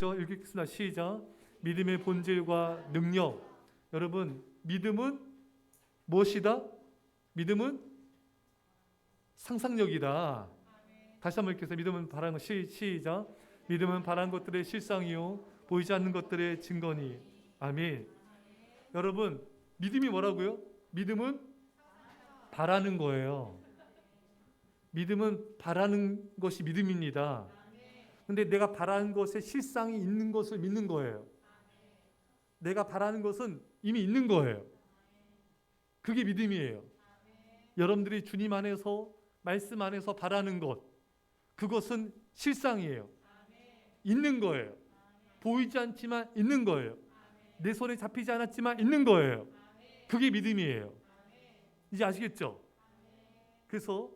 읽겠습니다. 시작. 믿음의 본질과 능력. 여러분, 믿음은 무엇이다? 믿음은 상상력이다. 다시 한번 읽겠습니다. 믿음은 바라는 것. 시작. 믿음은 바라는 것들의 실상이요 보이지 않는 것들의 증거니. 아멘. 여러분, 믿음이 뭐라고요? 믿음은 바라는 거예요. 믿음은 바라는 것이 믿음입니다. 근데 내가 바라는 것에 실상이 있는 것을 믿는 거예요. 내가 바라는 것은 이미 있는 거예요. 그게 믿음이에요. 여러분들이 주님 안에서, 말씀 안에서 바라는 것, 그것은 실상이에요. 있는 거예요. 보이지 않지만 있는 거예요. 내 손에 잡히지 않았지만 있는 거예요. 그게 믿음이에요. 이제 아시겠죠? 그래서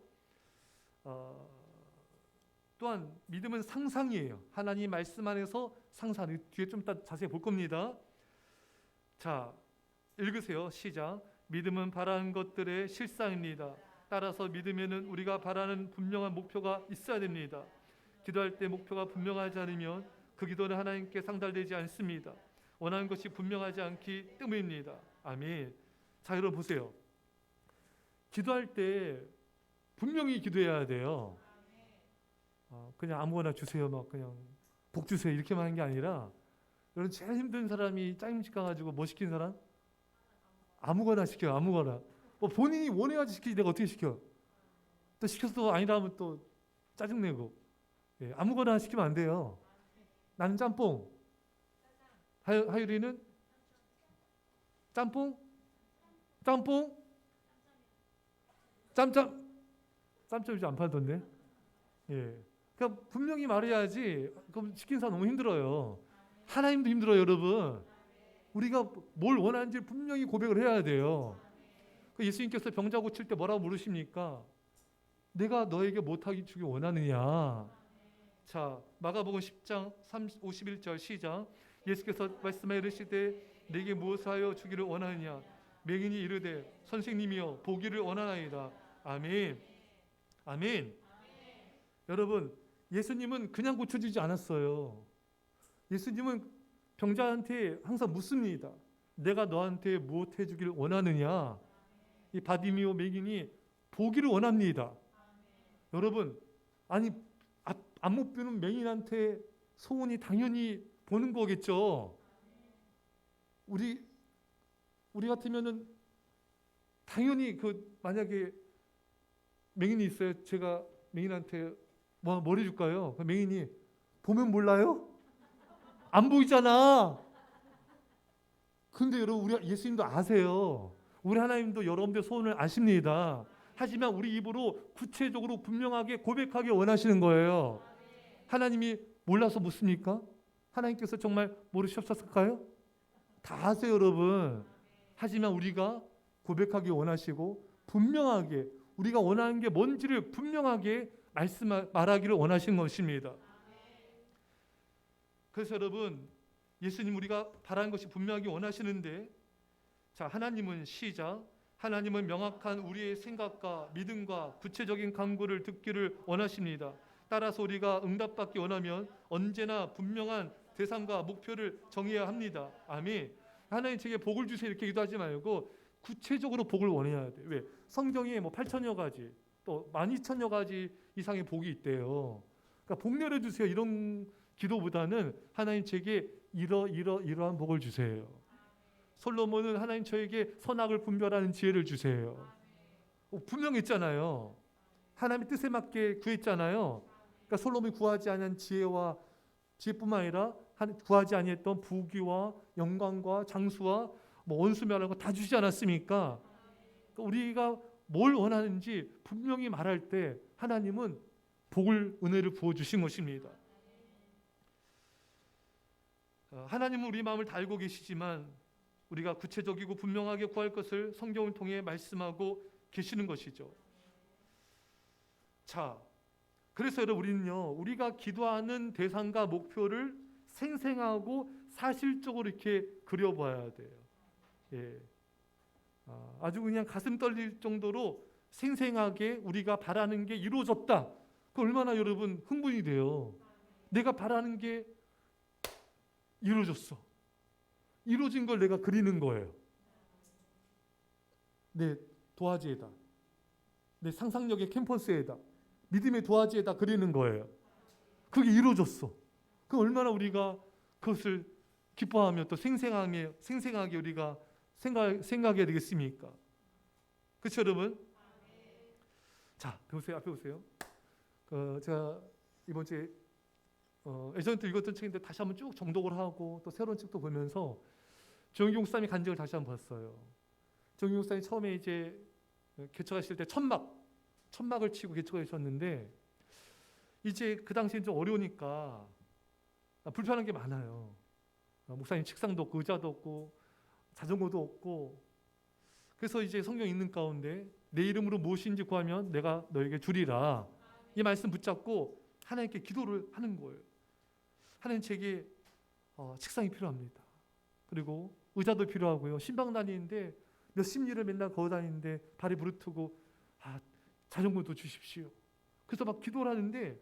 또한 믿음은 상상이에요. 하나님 말씀 안에서 상상. 뒤에 좀 이따 자세히 볼 겁니다. 자, 읽으세요. 시작. 믿음은 바라는 것들의 실상입니다. 따라서 믿으면은 우리가 바라는 분명한 목표가 있어야 됩니다. 기도할 때 목표가 분명하지 않으면 그 기도는 하나님께 상달되지 않습니다. 원하는 것이 분명하지 않기 때문입니다. 아멘. 자, 여러분 보세요. 기도할 때 분명히 기도해야 돼요. 그냥 아무거나 주세요, 막 그냥 복 주세요 이렇게만 하는 게 아니라, 여러분 제일 힘든 사람이 짜임새 가지고 뭐 시킨 사람? 아무거나 시켜요. 아무거나. 본인이 원해야지 시키지 내가 어떻게 시켜? 또 시켜서 또 아니다 하면 또 짜증내고. 예, 아무거나 시키면 안 돼요. 나는 짬뽕. 하율이는 짬뽕? 짬뽕? 짬짬 이제 안 팔던데. 예. 그러니까 분명히 말해야지. 그럼 시킨 사람 너무 힘들어요. 하나님도 힘들어요, 여러분. 우리가 뭘 원하는지 분명히 고백을 해야 돼요. 예수님께서 병자 고칠 때 뭐라고 물으십니까? 내가 너에게 못하게 주길 원하느냐? 자, 마가복음 10장 51절 시작. 예수께서 말씀하여 이르시되 내게 무엇을 하여 주기를 원하느냐? 맹인이 이르되 선생님이여 보기를 원하나이다. 아멘. 아멘. 여러분, 예수님은 그냥 고쳐주지 않았어요. 예수님은 병자한테 항상 묻습니다. 내가 너한테 무엇 해주기를 원하느냐? 이 바디미오 맹인이 보기를 원합니다. 여러분, 아니 안 못 보는 맹인한테 소원이 당연히 보는 거겠죠. 우리 같으면은 당연히 만약에 맹인이 있어요. 제가 맹인한테 뭘 해줄까요? 그 맹인이 보면 몰라요? 안 보이잖아. 근데 여러분, 우리 예수님도 아세요. 우리 하나님도 여러분들 소원을 아십니다. 하지만 우리 입으로 구체적으로 분명하게 고백하기 원하시는 거예요. 하나님이 몰라서 묻습니까? 하나님께서 정말 모르셨을까요? 다 아세요, 여러분. 하지만 우리가 고백하기 원하시고 분명하게 우리가 원하는 게 뭔지를 분명하게 말하기를 원하시는 것입니다. 그래서 여러분, 예수님 우리가 바라는 것이 분명하게 원하시는데, 자, 하나님은 시작. 하나님은 명확한 우리의 생각과 믿음과 구체적인 간구를 듣기를 원하십니다. 따라서 우리가 응답받기 원하면 언제나 분명한 대상과 목표를 정해야 합니다. 아멘. 하나님 제게 복을 주세요 이렇게 기도하지 말고 구체적으로 복을 원해야 돼. 왜? 성경에 8천여 가지, 또 12,000여 가지 이상의 복이 있대요. 그러니까 복 내려주세요 이런 기도보다는 하나님 제게 이러한 복을 주세요. 솔로몬은 하나님 저에게 선악을 분별하는 지혜를 주세요. 분명했잖아요. 하나님의 뜻에 맞게 구했잖아요. 그러니까 솔로몬이 구하지 않은 지혜뿐만 아니라 구하지 아니했던 부귀와 영광과 장수와 원수멸한 거 다 주지 않았습니까? 그러니까 우리가 뭘 원하는지 분명히 말할 때 하나님은 은혜를 부어주신 것입니다. 하나님은 우리 마음을 다 알고 계시지만 우리가 구체적이고 분명하게 구할 것을 성경을 통해 말씀하고 계시는 것이죠. 자, 그래서 여러분 우리는요, 우리가 기도하는 대상과 목표를 생생하고 사실적으로 이렇게 그려봐야 돼요. 예. 아주 그냥 가슴 떨릴 정도로 생생하게 우리가 바라는 게 이루어졌다. 그 얼마나 여러분 흥분이 돼요. 내가 바라는 게 이루어졌어. 이루어진 걸 내가 그리는 거예요. 내 도화지에다, 내 상상력의 캔버스에다, 믿음의 도화지에다 그리는 거예요. 그게 이루어졌어. 그 얼마나 우리가 그것을 기뻐하며 또 생생하게 우리가 생각해야 되겠습니까? 그렇죠, 여러분? 자, 보세요. 앞에 보세요. 제가 이번 주에 예전에 또 읽었던 책인데 다시 한번 쭉 정독을 하고 또 새로운 책도 보면서 정의용 목사님의 간증을 다시 한번 봤어요. 정의용 목사님이 처음에 이제 개척하실 때 천막을 치고 개척하셨는데 이제 그 당시엔 좀 어려우니까 불편한 게 많아요. 목사님 책상도 없고 의자도 없고 자전거도 없고, 그래서 이제 성경 읽는 가운데 내 이름으로 무엇인지 구하면 내가 너에게 주리라, 이 말씀 붙잡고 하나님께 기도를 하는 거예요. 하나님, 제게 책상이 필요합니다. 그리고 의자도 필요하고요. 신방 다니는데 몇십 리를 맨날 걸어 다니는데 발이 부르트고 자전거도 주십시오. 그래서 막 기도를 하는데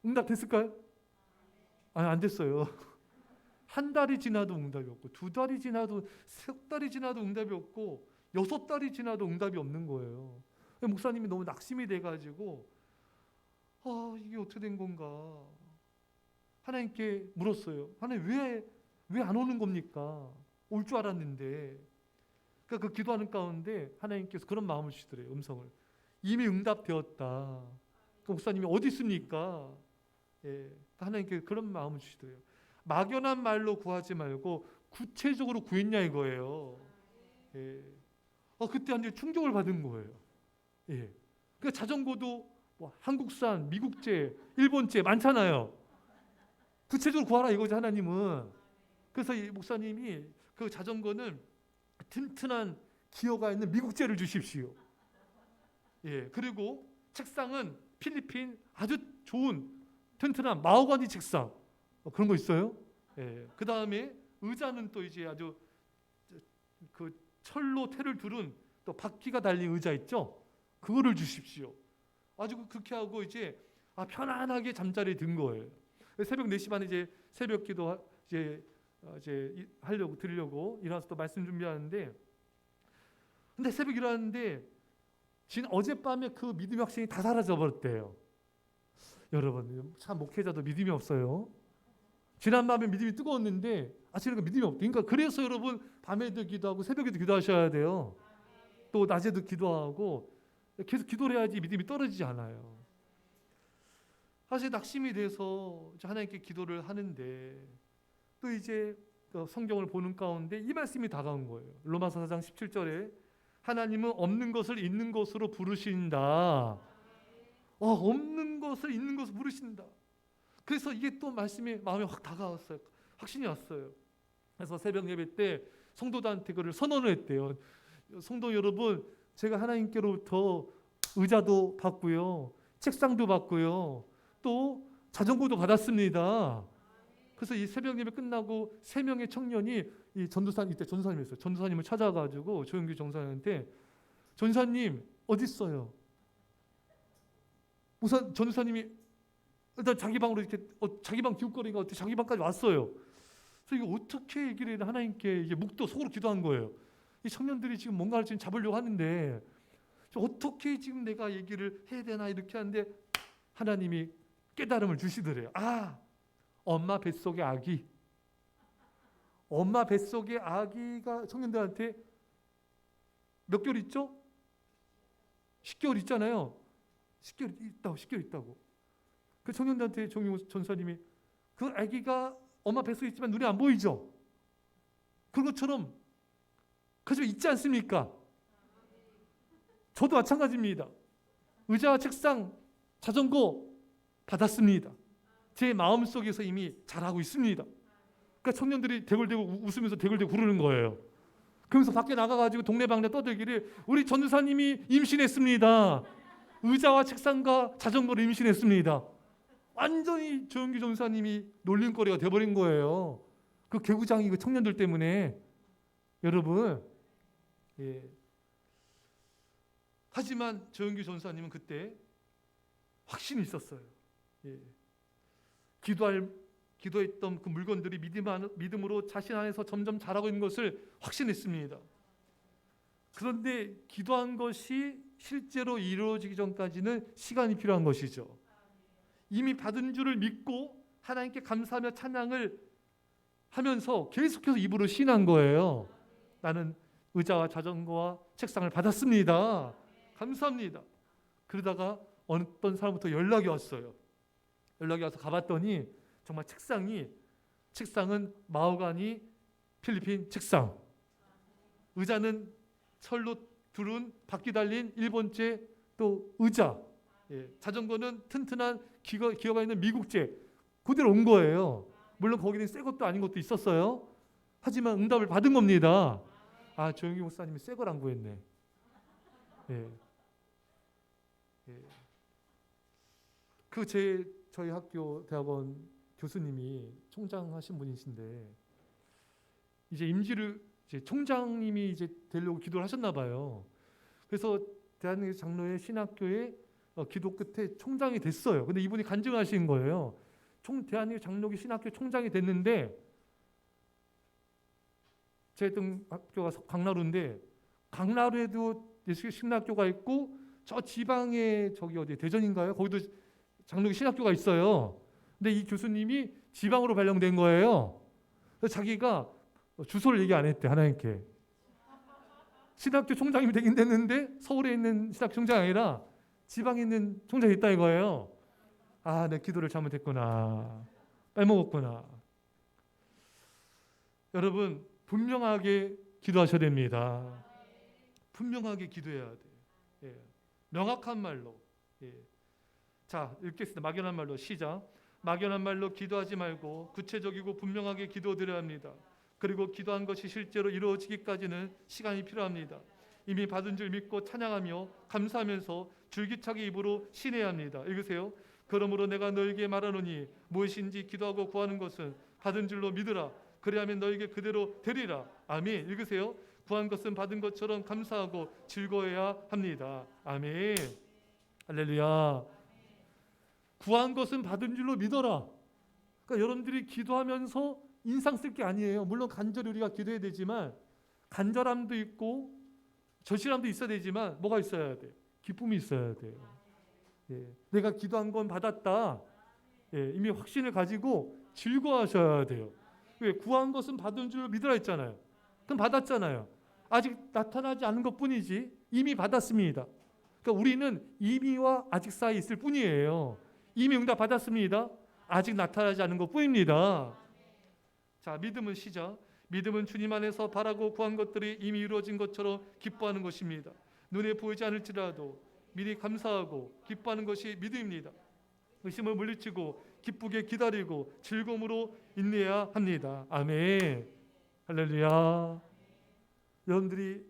응답 됐을까요? 안 됐어요. 한 달이 지나도 응답이 없고, 두 달이 지나도, 세 달이 지나도 응답이 없고, 6달이 지나도 응답이 없는 거예요. 목사님이 너무 낙심이 돼가지고 이게 어떻게 된 건가 하나님께 물었어요. 하나님, 왜 안 오는 겁니까? 올 줄 알았는데. 그러니까 그 기도하는 가운데 하나님께서 그런 마음을 주시더래요. 음성을. 이미 응답되었다. 그 목사님이 어디 있습니까? 하나님께 그런 마음을 주시더래요. 막연한 말로 구하지 말고 구체적으로 구했냐 이거예요. 그때 완전 충격을 받은 거예요. 그러니까 자전거도 한국산, 미국제, 일본제 많잖아요. 구체적으로 구하라 이거죠, 하나님은. 그래서 이 목사님이 그 자전거는 튼튼한 기어가 있는 미국제를 주십시오. 그리고 책상은 필리핀 아주 좋은 튼튼한 마호가니 책상, 그런 거 있어요. 그 다음에 의자는 또 이제 아주 그 철로 테를 두른 또 바퀴가 달린 의자 있죠. 그거를 주십시오. 아주 그렇게 하고 이제 편안하게 잠자리에 든 거예요. 새벽 4시 반에 이제 새벽 기도 이제 드리려고 일어나서 또 말씀 준비하는데, 근데 새벽 일어났는데 어젯밤에 그 믿음의 확신이 다 사라져 버렸대요. 여러분, 참 목회자도 믿음이 없어요. 지난밤에 믿음이 뜨거웠는데 아침에 믿음이 없대. 그러니까 그래서 여러분, 밤에도 기도하고 새벽에도 기도하셔야 돼요. 또 낮에도 기도하고 계속 기도를 해야지 믿음이 떨어지지 않아요. 사실 낙심이 돼서 하나님께 기도를 하는데 또 이제 성경을 보는 가운데 이 말씀이 다가온 거예요. 로마서 4장 17절에 하나님은 없는 것을 있는 것으로 부르신다. 없는 것을 있는 것으로 부르신다. 그래서 이게 또 말씀이 마음에 확 다가왔어요. 확신이 왔어요. 그래서 새벽 예배 때 성도들한테 그를 선언을 했대요. 성도 여러분, 제가 하나님께로부터 의자도 받고요, 책상도 받고요, 또 자전거도 받았습니다. 그래서 이 새벽 예배 끝나고 3명의 청년이 이 이때 전도사님이었어요. 전도사님을 찾아가지고 조영규 전도사님한테, 전도사님 어디 있어요? 우선 전도사님이 일단 자기 방으로 이렇게 자기 방 기웃거리가 어떻게 자기 방까지 왔어요. 그래서 이거 어떻게 얘기를 해야 하나님께 이제 묵도 속으로 기도한 거예요. 이 청년들이 지금 뭔가를 지금 잡으려고 하는데 어떻게 지금 내가 얘기를 해야 되나 이렇게 하는데 하나님이 깨달음을 주시더래요. 엄마 뱃속의 아기. 엄마 뱃속의 아기가 청년들한테 몇 개월 있죠? 10개월 있잖아요. 10개월 있다고. 그 청년들한테 정용 전사님이, 그 아기가 엄마 뱃속에 있지만 눈에 안 보이죠? 그런 것처럼 그저 있지 않습니까? 저도 마찬가지입니다. 의자와 책상, 자전거 받았습니다. 제 마음속에서 이미 잘하고 있습니다. 그러니까 청년들이 대굴대굴 웃으면서 대굴대굴 구르는 거예요. 그러면서 밖에 나가가지고 동네방네 떠들기를, 우리 전도사님이 임신했습니다. 의자와 책상과 자전거를 임신했습니다. 완전히 조영규 전도사님이 놀림거리가 돼버린 거예요. 그 개구장이 그 청년들 때문에. 여러분, 하지만 조영규 전도사님은 그때 확신이 있었어요. 기도할 기도했던 그 물건들이 믿음으로 자신 안에서 점점 자라고 있는 것을 확신했습니다. 그런데 기도한 것이 실제로 이루어지기 전까지는 시간이 필요한 것이죠. 이미 받은 줄을 믿고 하나님께 감사하며 찬양을 하면서 계속해서 입으로 시인한 거예요. 나는 의자와 자전거와 책상을 받았습니다. 감사합니다. 그러다가 어떤 사람부터 연락이 왔어요. 연락이 와서 가봤더니 정말 책상은 마호가니 필리핀 책상, 의자는 철로 두른 바퀴 달린 일본제 또 의자, 자전거는 튼튼한 기어가 있는 미국제 그대로 온 거예요. 물론 거기는 새 것도 아닌 것도 있었어요. 하지만 응답을 받은 겁니다. 아, 조영기 목사님이 새 걸 안 구했네. 저희 학교 대학원 교수님이 총장하신 분이신데 이제 총장님이 되려고 기도를 하셨나 봐요. 그래서 대한민국 장로회 신학교의 기도 끝에 총장이 됐어요. 근데 이분이 간증하신 거예요. 대한민국 장로교 신학교 총장이 됐는데 제 했던 학교가 강나루인데 강나루에도 예수교 신학교가 있고 저 지방에 어디 대전인가요? 거기도 장로교 신학교가 있어요. 근데 이 교수님이 지방으로 발령된 거예요. 그래서 자기가 주소를 얘기 안 했대, 하나님께. 신학교 총장이 되긴 됐는데 서울에 있는 신학교 총장이 아니라 지방에 있는 총장이 있다 이거예요. 아, 내 기도를 잘못했구나. 빼먹었구나. 여러분, 분명하게 기도하셔야 됩니다. 분명하게 기도해야 돼. 명확한 말로. 자, 읽겠습니다. 막연한 말로 시작. 막연한 말로 기도하지 말고 구체적이고 분명하게 기도드려야 합니다. 그리고 기도한 것이 실제로 이루어지기까지는 시간이 필요합니다. 이미 받은 줄 믿고 찬양하며 감사하면서 줄기차게 입으로 신해야 합니다. 읽으세요. 그러므로 내가 너에게 말하노니 무엇인지 기도하고 구하는 것은 받은 줄로 믿으라. 그리하면 너에게 그대로 되리라. 아멘. 읽으세요. 구한 것은 받은 것처럼 감사하고 즐거워해야 합니다. 아멘. 할렐루야. 구한 것은 받은 줄로 믿어라. 그러니까 여러분들이 기도하면서 인상 쓸 게 아니에요. 물론 간절히 우리가 기도해야 되지만 간절함도 있고 절실함도 있어야 되지만 뭐가 있어야 돼? 기쁨이 있어야 돼요. 내가 기도한 건 받았다. 이미 확신을 가지고 즐거워하셔야 돼요. 왜? 구한 것은 받은 줄 믿으라 했잖아요. 그럼 받았잖아요. 아직 나타나지 않은 것뿐이지 이미 받았습니다. 그러니까 우리는 이미와 아직 사이에 있을 뿐이에요. 이미 응답 받았습니다. 아직 나타나지 않은 것뿐입니다. 자, 믿음은 시작. 믿음은 주님 안에서 바라고 구한 것들이 이미 이루어진 것처럼 기뻐하는 것입니다. 눈에 보이지 않을지라도 미리 감사하고 기뻐하는 것이 믿음입니다. 의심을 물리치고 기쁘게 기다리고 즐거움으로 인내해야 합니다. 아멘. 할렐루야. 여러분들이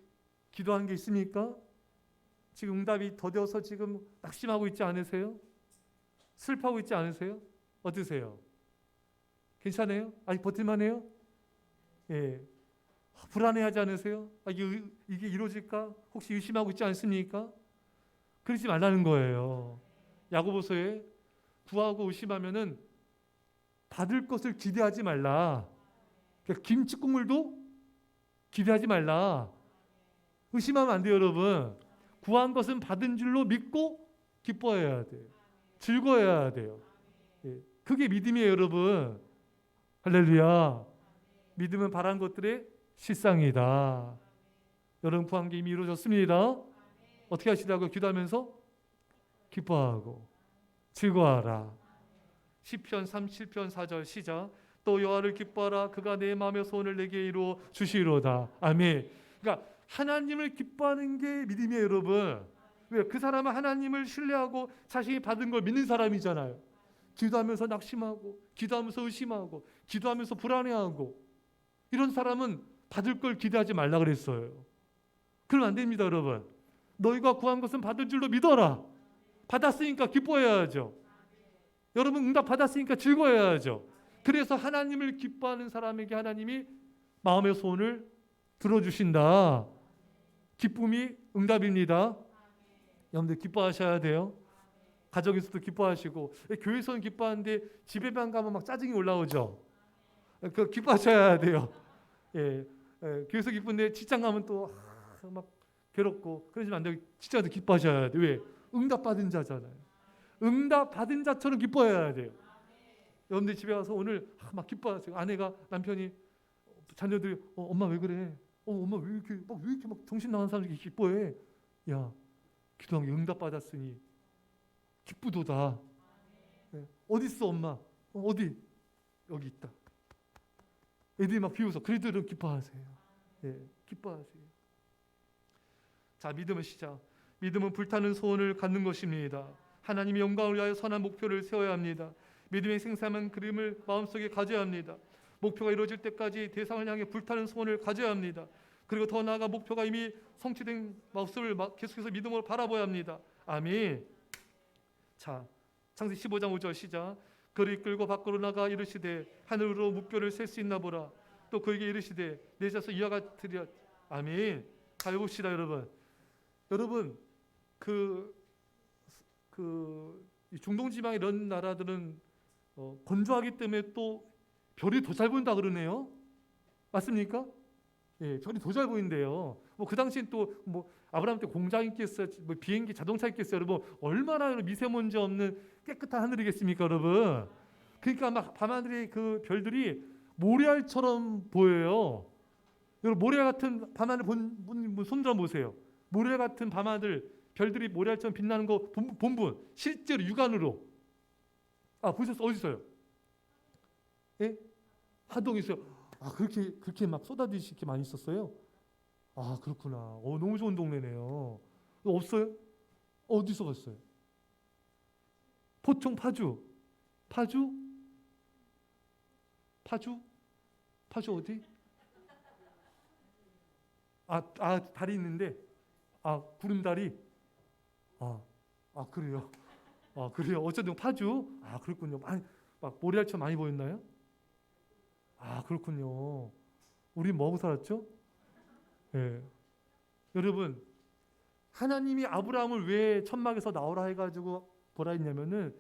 기도한 게 있습니까? 지금 응답이 더뎌서 지금 낙심하고 있지 않으세요? 슬퍼하고 있지 않으세요? 어떠세요? 괜찮아요? 아직 버틸만해요? 불안해하지 않으세요? 이게 이루어질까? 혹시 의심하고 있지 않습니까? 그러지 말라는 거예요. 야고보서에 구하고 의심하면은 받을 것을 기대하지 말라. 그러니까 김치 국물도 기대하지 말라. 의심하면 안 돼요, 여러분. 구한 것은 받은 줄로 믿고 기뻐해야 돼요. 즐거워해야 돼요. 그게 믿음이에요, 여러분. 할렐루야. 믿음은 바란 것들의 실상이다. 여러분 구한 게 이미 이루어졌습니다. 어떻게 하시라고요? 기도하면서 기뻐하고 즐거워하라. 시편 37편 4절 시작. 또 여호와를 기뻐하라. 그가 내 마음의 소원을 내게 이루어 주시리로다. 아멘. 그러니까 하나님을 기뻐하는 게 믿음이에요, 여러분. 왜? 그 사람은 하나님을 신뢰하고 자신이 받은 걸 믿는 사람이잖아요. 기도하면서 낙심하고 기도하면서 의심하고 기도하면서 불안해하고 이런 사람은 받을 걸 기대하지 말라 그랬어요. 그러면 안 됩니다, 여러분. 너희가 구한 것은 받을 줄로 믿어라. 받았으니까 기뻐해야죠. 여러분 응답 받았으니까 즐거워해야죠. 그래서 하나님을 기뻐하는 사람에게 하나님이 마음의 소원을 들어주신다. 기쁨이 응답입니다. 여러분들 기뻐하셔야 돼요. 가정에서도 기뻐하시고, 교회에서는 기뻐하는데 집에만 가면 막 짜증이 올라오죠. 그 기뻐하셔야 돼요. 예, 교회에서 기쁜데 직장 가면 또 막 괴롭고 그러시면 안 되고 직장에서 기뻐하셔야 돼요. 왜? 응답 받은 자잖아요. 응답 받은 자처럼 기뻐해야 돼요. 여러분들 집에 가서 오늘 막 기뻐하세요. 아내가, 남편이, 자녀들이 엄마 왜 그래? 엄마 왜 이렇게 막 정신 나간 사람들이 기뻐해? 야, 기도한 게 응답 받았으니 기쁘도다. 예. 어디 있어 엄마? 어디? 여기 있다. 애들이 막 비웃어. 그래도 기뻐하세요. 예, 기뻐하세요. 자, 믿음의 시작. 믿음은 불타는 소원을 갖는 것입니다. 하나님의 영광을 위하여 선한 목표를 세워야 합니다. 믿음의 생생한 그림을 마음속에 가져야 합니다. 목표가 이루어질 때까지 대상을 향해 불타는 소원을 가져야 합니다. 그리고 더 나아가 목표가 이미 성취된 모습을 계속해서 믿음으로 바라봐야 합니다. 아멘. 자, 창세기 15장 5절 시작. 그를 이끌고 밖으로 나가 이르시되 하늘으로 무뼈를 셀 수 있나 보라. 또 그에게 이르시되 내 자손 이와 같으리라. 아멘. 잘 봅시다, 여러분. 여러분, 이 중동 지방 이런 나라들은 건조하기 때문에 또 별이 더 잘 보인다 그러네요. 맞습니까? 예, 별이 더 잘 보인대요. 뭐 그 당시엔 또 뭐 아브라함 때 공장 있겠어요, 뭐 비행기, 자동차 있겠어요, 여러분. 얼마나 미세먼지 없는 깨끗한 하늘이겠습니까, 여러분? 그러니까 막 밤하늘의 그 별들이 모래알처럼 보여요. 여러분, 모래 같은 밤하늘 본 손 좀 보세요. 모래 같은 밤하늘 별들이 모래알처럼 빛나는 거 본 분 실제로 육안으로 보셨어요? 어디 있어요? 예? 하동에 있어요. 그렇게 막 쏟아지시 이렇게 많이 있었어요? 그렇구나. 너무 좋은 동네네요. 없어요? 어디서 봤어요? 포청 파주 어디? 다리 있는데 구름다리. 그래요. 그래요. 어쨌든 파주. 그렇군요. 막 모래알처럼 많이 보였나요? 그렇군요. 우리 뭐하고 살았죠? 예. 여러분, 하나님이 아브라함을 왜 천막에서 나오라 해가지고 뭐라 했냐면은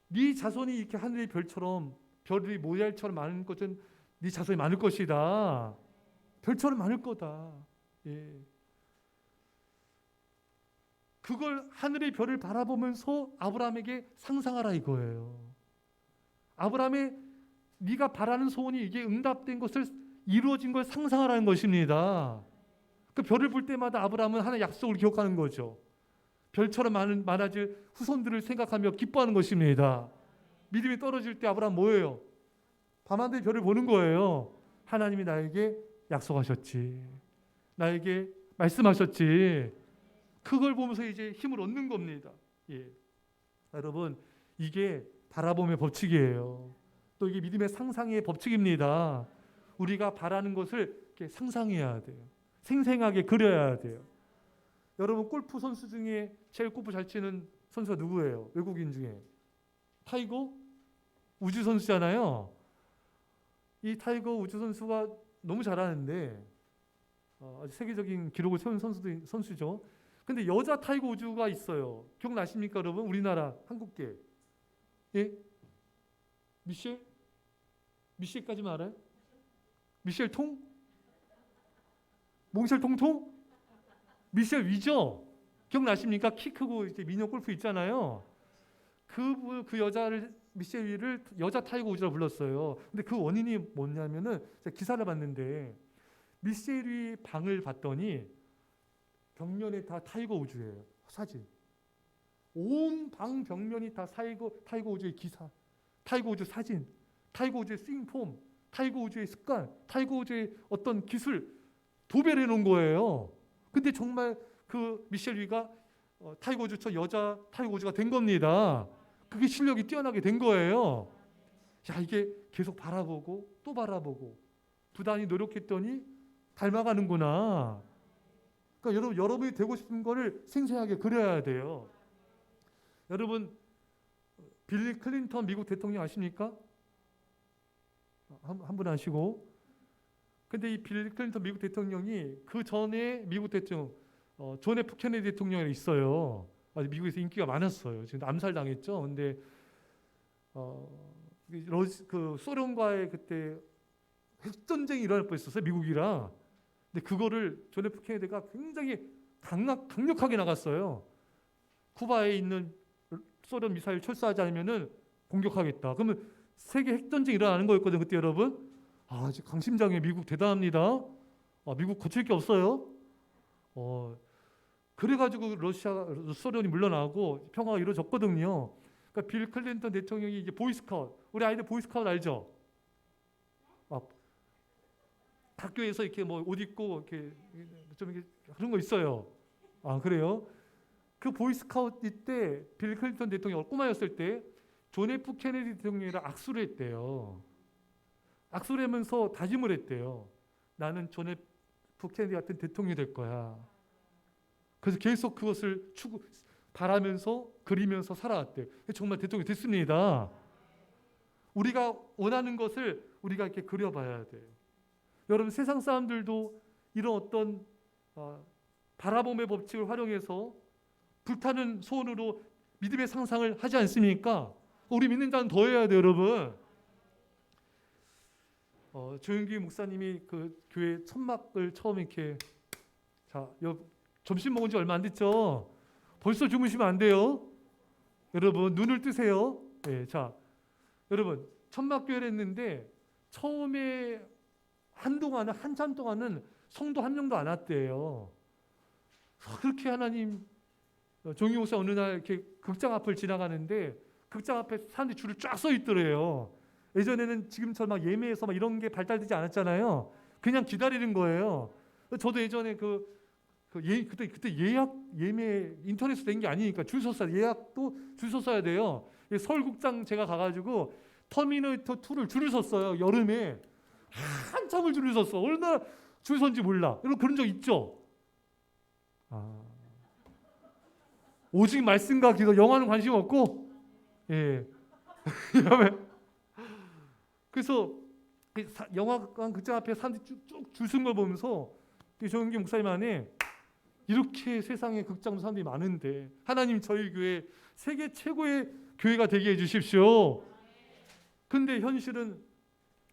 네 자손이 이렇게 하늘의 별처럼, 별이 모래알처럼 많은 것은 네 자손이 많을 것이다. 별처럼 많을 거다. 예. 그걸 하늘의 별을 바라보면서 아브라함에게 상상하라 이거예요. 아브라함의 네가 바라는 소원이 이게 응답된 것을 이루어진 걸 상상하라는 것입니다. 그 별을 볼 때마다 아브라함은 하나의 약속을 기억하는 거죠. 별처럼 많아질 후손들을 생각하며 기뻐하는 것입니다. 믿음이 떨어질 때 아브라함 뭐예요? 밤하늘의 별을 보는 거예요. 하나님이 나에게 약속하셨지. 나에게 말씀하셨지. 그걸 보면서 이제 힘을 얻는 겁니다. 예. 여러분, 이게 바라봄의 법칙이에요. 또 이게 믿음의 상상의 법칙입니다. 우리가 바라는 것을 이렇게 상상해야 돼요. 생생하게 그려야 돼요. 여러분, 골프 선수 중에 제일 골프 잘 치는 선수가 누구예요? 외국인 중에. 타이거 우즈 선수잖아요. 이 타이거 우즈 선수가 너무 잘하는데 아주 세계적인 기록을 세운 선수죠. 근데 여자 타이거 우즈가 있어요. 기억나십니까, 여러분? 우리나라 한국계. 예? 미셸까지만 알아요? 미셸 통? 몽쉘 통통? 미셸 위죠? 기억나십니까? 키 크고 이제 미녀 골프 있잖아요. 그 여자를, 미셸 위를 여자 타이거 우즈라 불렀어요. 근데 그 원인이 뭐냐면은 제가 기사를 봤는데 미셸 위 방을 봤더니 벽면에 다 타이거 우즈예요. 사진. 온 방 벽면이 다 타이거 우즈의 기사, 타이거 우즈 사진, 타이거 우즈의 스윙폼, 타이거 우즈의 습관, 타이거 우즈의 어떤 기술 도배를 해놓은 거예요. 근데 정말 그 미셸 위가 타이거 우즈처럼 여자 타이거 우즈가 된 겁니다. 그게 실력이 뛰어나게 된 거예요. 이게 계속 바라보고 또 바라보고 부단히 노력했더니 닮아가는구나. 그러니까 여러분이 되고 싶은 거를 생생하게 그려야 돼요. 여러분, 빌리 클린턴 미국 대통령 아십니까? 한 분 아시고. 근데 이 빌리 클린턴 미국 대통령이 그 전에 미국 대통령 존 F 케네디 대통령이 있어요. 미국에서 인기가 많았어요. 지금 암살당했죠. 근데 그 소련과의 그때 핵전쟁이 일어날 뻔했었어요. 미국이랑. 근데 그거를 존 F 케네디가 굉장히 강력하게 나갔어요. 쿠바에 있는 소련 미사일 철수하지 않으면은 공격하겠다. 그러면 세계 핵전쟁이 일어나는 거였거든요. 그때 여러분. 아주 강심장에 미국 대단합니다. 미국 고칠 게 없어요. 그래가지고 소련이 물러나고 평화가 이루어졌거든요. 그러니까 빌 클린턴 대통령이 이제 보이스카우트, 우리 아이들 보이스카우트 알죠? 학교에서 이렇게 뭐 옷 입고 이렇게 좀 이렇게 그런 거 있어요. 그래요? 그 보이스카우트 때 빌 클린턴 대통령이 꼬마였을 때 존 F 케네디 대통령이랑 악수를 했대요. 악수를 하면서 다짐을 했대요. 나는 존 F 케네디 같은 대통령이 될 거야. 그래서 계속 그것을 바라면서 그리면서 살아왔대요. 정말 대통령이 됐습니다. 우리가 원하는 것을 우리가 이렇게 그려봐야 돼요. 여러분 세상 사람들도 이런 어떤 바라봄의 법칙을 활용해서 불타는 소원으로 믿음의 상상을 하지 않습니까? 우리 믿는 자는 더 해야 돼요, 여러분. 조영기 목사님이 그 교회 천막을 처음 이렇게 점심 먹은 지 얼마 안 됐죠? 벌써 주무시면 안 돼요. 여러분 눈을 뜨세요. 네, 여러분 천막교회를 했는데 처음에 한참 동안은 성도 한 명도 안 왔대요. 그렇게 하나님 종이 목사 어느 날 이렇게 극장 앞을 지나가는데 극장 앞에 사람들이 줄을 쫙 서 있더래요. 예전에는 지금처럼 막 예매해서 막 이런 게 발달되지 않았잖아요. 그냥 기다리는 거예요. 저도 예전에 그때 예매 인터넷으로 된 게 아니니까 줄 섰어야 예약도 줄 섰어야 돼요. 서울극장 제가 가가지고 터미네이터 2를 줄을 섰어요. 여름에 한참을 줄을 섰어. 얼마나 줄 선지 몰라. 여러분 그런 적 있죠? 오직 말씀과 기도, 영화는 관심 없고, 예. 그래서 영화관 극장 앞에 사람들이 쭉 줄 쓴 걸 보면서 조영기 목사님 안에 이렇게 세상에 극장도 사람들이 많은데 하나님 저희 교회 세계 최고의 교회가 되게 해주십시오. 근데 현실은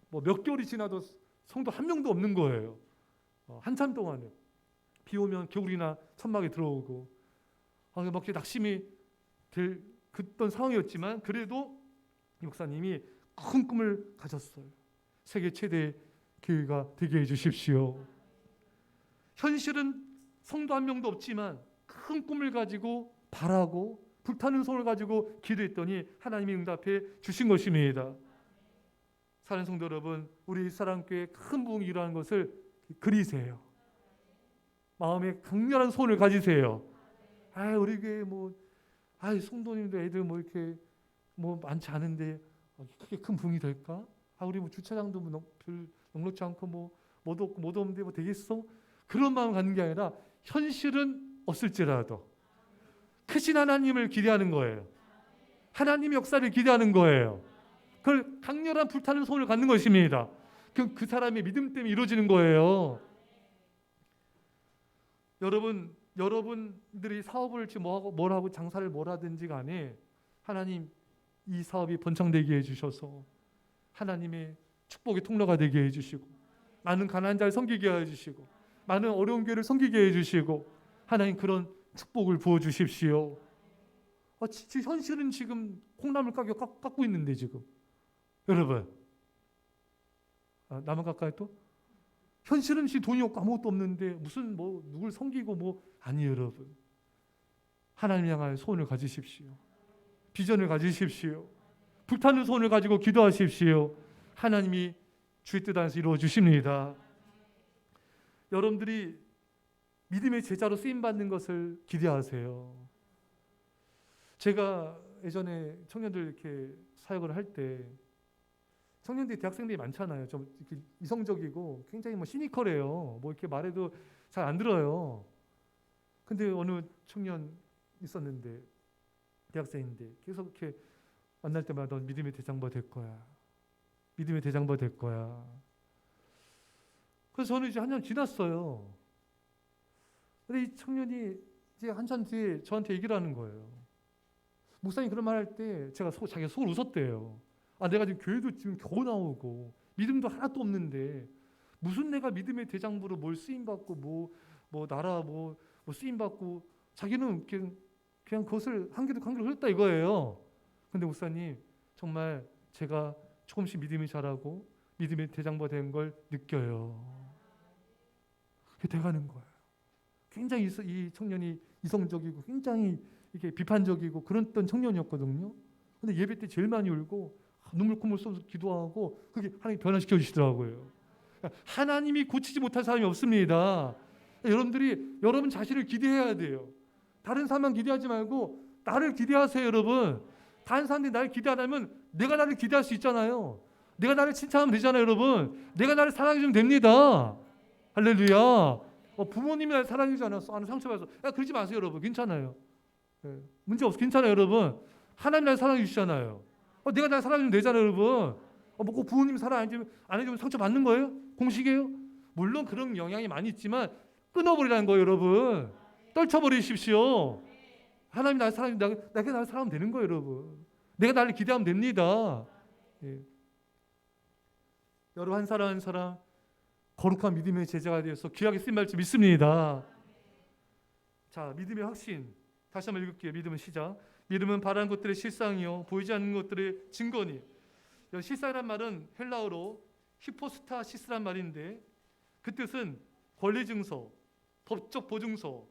뭐 몇 개월이 지나도 성도 한 명도 없는 거예요. 한참 동안에 비 오면 겨울이나 천막에 들어오고 막 이렇게 낙심이 될 그런 상황이었지만 그래도 이 목사님이 큰 꿈을 가졌어요. 세계 최대 교회가 되게 해주십시오. 현실은 성도 한 명도 없지만 큰 꿈을 가지고 바라고 불타는 손을 가지고 기도했더니 하나님이 응답해 주신 것입니다. 사랑하는 성도 여러분, 우리 사랑교회 큰 부흥이 일어나는 것을 그리세요. 마음에 강렬한 소원을 가지세요. 우리 교회 성도님들 애들 이렇게 많지 않은데 그렇게 큰 부흥이 될까? 우리 주차장도 별 넉넉지 않고 못 없는데 되겠어? 그런 마음 갖는 게 아니라 현실은 없을지라도 크신 하나님을 기대하는 거예요. 하나님의 역사를 기대하는 거예요. 그걸 강렬한 불타는 소원을 갖는 것입니다. 그 사람의 믿음 때문에 이루어지는 거예요. 여러분들이 사업을 지금 뭘 하고 장사를 뭘 하든지 간에 하나님 이 사업이 번창되게 해주셔서 하나님의 축복의 통로가 되게 해주시고 많은 가난한 자를 섬기게 해주시고 많은 어려운 교회를 섬기게 해주시고 하나님 그런 축복을 부어주십시오. 현실은 지금 콩나물 가격 깎고 있는데 지금 여러분 나만 가까이 또? 현실은 지금 돈이 없고 아무것도 없는데 무슨 누굴 섬기고 아니에요 여러분. 하나님 향할 소원을 가지십시오. 비전을 가지십시오. 불타는 소원을 가지고 기도하십시오. 하나님이 주의 뜻 안에서 이루어 주십니다. 여러분들이 믿음의 제자로 쓰임받는 것을 기대하세요. 제가 예전에 청년들 이렇게 사역을 할 때 청년들이 대학생들이 많잖아요. 좀 이렇게 이성적이고 굉장히 시니컬해요. 이렇게 말해도 잘 안 들어요. 근데 어느 청년 있었는데 대학생인데 계속 이렇게 만날 때마다 넌 믿음의 대장부 될 거야. 믿음의 대장부 될 거야. 그래서 저는 이제 한 년 지났어요. 근데 이 청년이 이제 한참 뒤에 저한테 얘기를 하는 거예요. 목사님 그런 말 할 때 자기가 속을 웃었대요. 내가 지금 교회도 지금 겨우 나오고 믿음도 하나도 없는데 무슨 내가 믿음의 대장부로 뭘 쓰임받고 뭐 나라 뭐 쓰임받고 자기는 그냥 그것을 한 개도 흘렸다 이거예요. 근데 목사님 정말 제가 조금씩 믿음이 자라고 믿음의 대장부가 된 걸 느껴요. 그게 돼가는 거예요. 굉장히 이 청년이 이성적이고 굉장히 이게 비판적이고 그랬던 청년이었거든요. 근데 예배 때 제일 많이 울고 눈물 콧물 쏟아서 기도하고 그게 하나님 변화시켜 주시더라고요. 하나님이 고치지 못할 사람이 없습니다. 여러분 자신을 기대해야 돼요. 다른 사람만 기대하지 말고 나를 기대하세요, 여러분. 다른 사람들이 나를 기대 안 하면 내가 나를 기대할 수 있잖아요. 내가 나를 칭찬하면 되잖아요, 여러분. 내가 나를 사랑해주면 됩니다. 할렐루야. 부모님이 나를 사랑해주지 않았어. 나는 상처받아서. 그러지 마세요, 여러분. 괜찮아요. 문제 없어. 괜찮아요, 여러분. 하나님 나를 사랑해 주시잖아요. 내가 나를 사랑해주면 되잖아요, 여러분. 꼭 부모님 사랑 안 해주면 상처받는 거예요? 공식이에요? 물론 그런 영향이 많이 있지만 끊어버리라는 거예요, 여러분. 떨쳐버리십시오. 하나님이 나를 사랑해, 내가 나를 사랑하면 되는 거예요, 여러분. 내가 나를 기대하면 됩니다. 여러분 한 사람 한 사람 거룩한 믿음의 제자가 되어서 귀하게 쓰임받을 줄 믿습니다. 자, 믿음의 확신 다시 한번 읽을게요. 믿음은 시작. 믿음은 바라는 것들의 실상이요 보이지 않는 것들의 증거니. 실상이란 말은 헬라어로 히포스타시스란 말인데 그 뜻은 권리 증서, 법적 보증서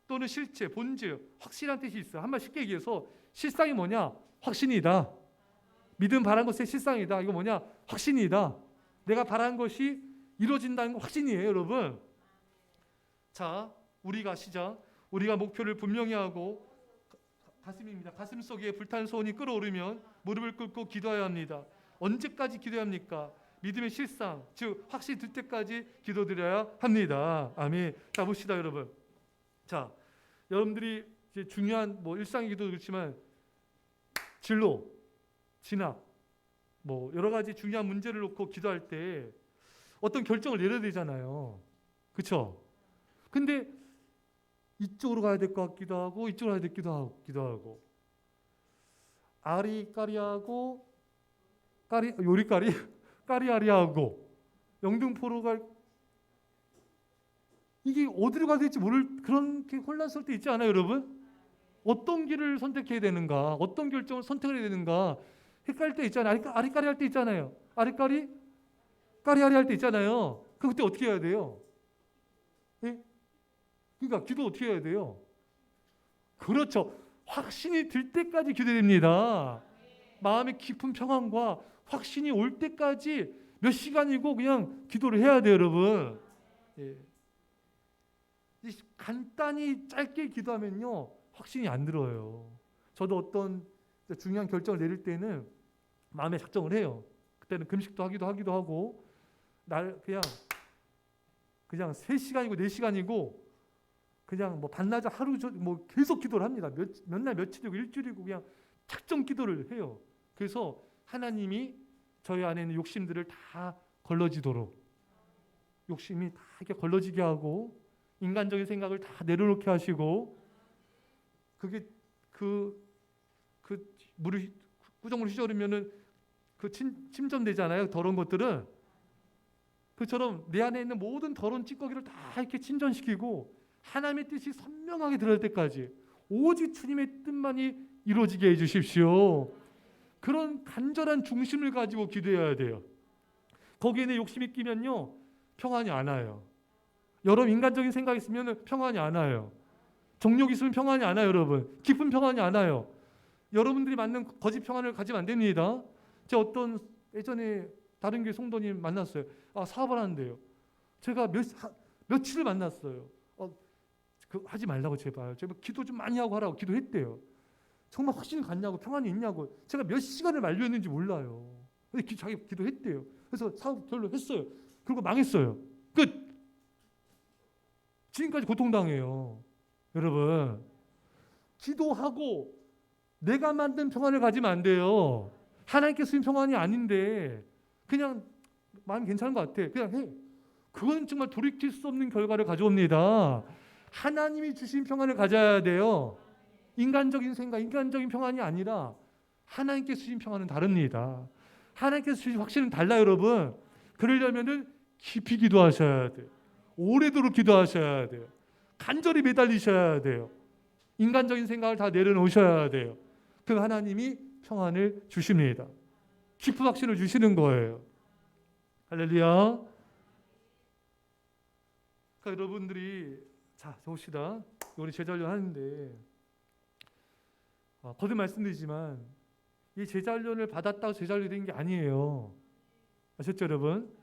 또는 실체, 본질, 확실한 뜻이 있어요. 한번 쉽게 얘기해서 실상이 뭐냐? 확신이다. 믿음 바라는 것의 실상이다. 이거 뭐냐? 확신이다. 내가 바라는 것이 이루어진다는 건 확신이에요, 여러분. 자, 우리가 목표를 분명히 하고 가슴입니다. 가슴 속에 불타는 소원이 끓어오르면 무릎을 꿇고 기도해야 합니다. 언제까지 기도해야 합니까? 믿음의 실상, 즉 확신이 들 때까지 기도드려야 합니다. 아멘. 자, 봅시다, 여러분. 자, 여러분들이 이제 중요한 일상의 기도도 그렇지만 진로, 진학, 여러 가지 중요한 문제를 놓고 기도할 때 어떤 결정을 내려야 되잖아요. 그렇죠? 근데 이쪽으로 가야 될 것 같기도 하고 이쪽으로 가야 될 것 같기도 하고 아리까리하고 요리까리 까리아리하고 영등포로 이게 어디로 가야 될지 모를 그런 혼란스러울 때 있지 않아요, 여러분? 어떤 길을 선택해야 되는가, 어떤 결정을 선택을 해야 되는가 헷갈릴 때 있잖아요. 아리까리 할 때 있잖아요. 아리까리 까리아리 할 때 있잖아요. 그때 어떻게 해야 돼요? 예? 그러니까 기도 어떻게 해야 돼요? 그렇죠. 확신이 들 때까지 기도됩니다. 마음의 깊은 평안과 확신이 올 때까지 몇 시간이고 그냥 기도를 해야 돼요, 여러분. 예. 간단히 짧게 기도하면요 확신이 안 들어요. 저도 어떤 중요한 결정을 내릴 때는 마음에 작정을 해요. 그때는 금식도 하기도 하고 그냥 3시간이고 4시간이고 그냥 반나절 하루 계속 기도를 합니다. 몇 날 며칠이고 일주일이고 그냥 작정 기도를 해요. 그래서 하나님이 저희 안에 있는 욕심들을 다 걸러지도록 욕심이 다 이렇게 걸러지게 하고 인간적인 생각을 다 내려놓게 하시고 그게 물을 꾸정물 휘저으면은 침전되잖아요. 더러운 것들은 그처럼 내 안에 있는 모든 더러운 찌꺼기를 다 이렇게 침전시키고 하나님의 뜻이 선명하게 드러날 때까지 오직 주님의 뜻만이 이루어지게 해주십시오. 그런 간절한 중심을 가지고 기도해야 돼요. 거기에 내 욕심이 끼면요 평안이 안 와요. 여러분 인간적인 생각이 있으면 평안이 안 와요. 정욕이 있으면 평안이 안 와요, 여러분. 깊은 평안이 안 와요. 여러분들이 맞는 거짓 평안을 가지면 안 됩니다. 제가 예전에 다른 교회 성도님 만났어요. 사업을 하는데요. 제가 며칠을 만났어요. 하지 말라고 제발 기도 좀 많이 하고 하라고 기도했대요. 정말 확신이 갔냐고 평안이 있냐고 제가 몇 시간을 만류했는지 몰라요. 근데 자기 기도했대요. 그래서 사업 별로 했어요. 그리고 망했어요. 끝. 지금까지 고통당해요. 여러분 기도하고 내가 만든 평안을 가지면 안 돼요. 하나님께서 주신 평안이 아닌데 그냥 마음이 괜찮은 것 같아. 그냥 해. 그건 정말 돌이킬 수 없는 결과를 가져옵니다. 하나님이 주신 평안을 가져야 돼요. 인간적인 생각, 인간적인 평안이 아니라 하나님께서 주신 평안은 다릅니다. 하나님께서 주신 확신은 달라요, 여러분. 그러려면은 깊이 기도하셔야 돼요. 오래도록 기도하셔야 돼요. 간절히 매달리셔야 돼요. 인간적인 생각을 다 내려놓으셔야 돼요. 그 하나님이 평안을 주십니다. 깊은 확신을 주시는 거예요. 할렐루야. 그러니까 여러분들이 자 봅시다. 우리 제자훈련 하는데 거듭 말씀드리지만 이 제자훈련을 받았다고 제자훈련이 된 게 아니에요. 아셨죠, 여러분?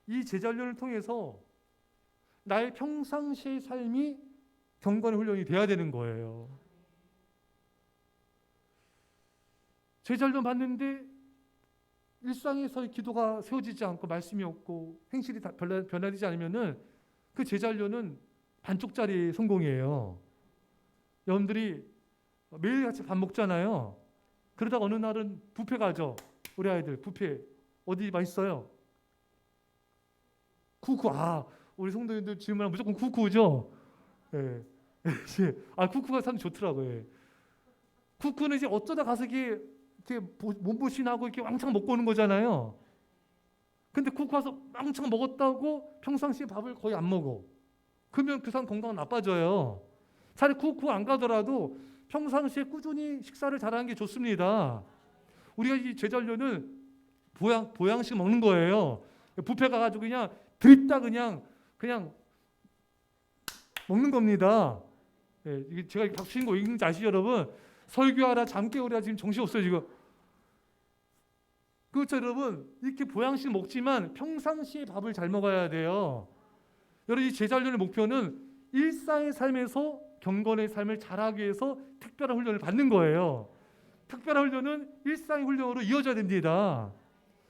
이 제자훈련을 통해서 나의 평상시의 삶이 경건의 훈련이 돼야 되는 거예요. 제자훈련 받는데 일상에서의 기도가 세워지지 않고 말씀이 없고 행실이 변화되지 않으면은 그 제자훈련은 반쪽짜리 성공이에요. 여러분들이 매일 같이 밥 먹잖아요. 그러다가 어느 날은 뷔페 가죠. 우리 아이들 뷔페 어디 맛있어요? 쿠쿠. 우리 성도님들 지금은 무조건 쿠쿠죠. 예. 쿠쿠가 참 좋더라고요. 예. 쿠쿠는 이제 어쩌다 가서 이렇게 몸보신하고 이렇게 왕창 먹고 오는 거잖아요. 근데 쿠쿠 와서 왕창 먹었다고 평상시에 밥을 거의 안 먹어. 그러면 그 사람 건강 나빠져요. 차라리 쿠쿠 안 가더라도 평상시에 꾸준히 식사를 잘하는 게 좋습니다. 우리가 이 제자훈련은 보양식 먹는 거예요. 뷔페 가가지고 그냥 드립다 그냥 먹는 겁니다. 예, 이게 제가 박수 치는 거 읽는지 아시죠, 여러분? 설교하라 잠 깨우라 지금 정신 없어요 지금. 그렇죠, 여러분? 이렇게 보양식 먹지만 평상시에 밥을 잘 먹어야 돼요. 여러분 이 제자훈련의 목표는 일상의 삶에서 경건의 삶을 잘하기 위해서 특별한 훈련을 받는 거예요. 특별한 훈련은 일상의 훈련으로 이어져야 됩니다.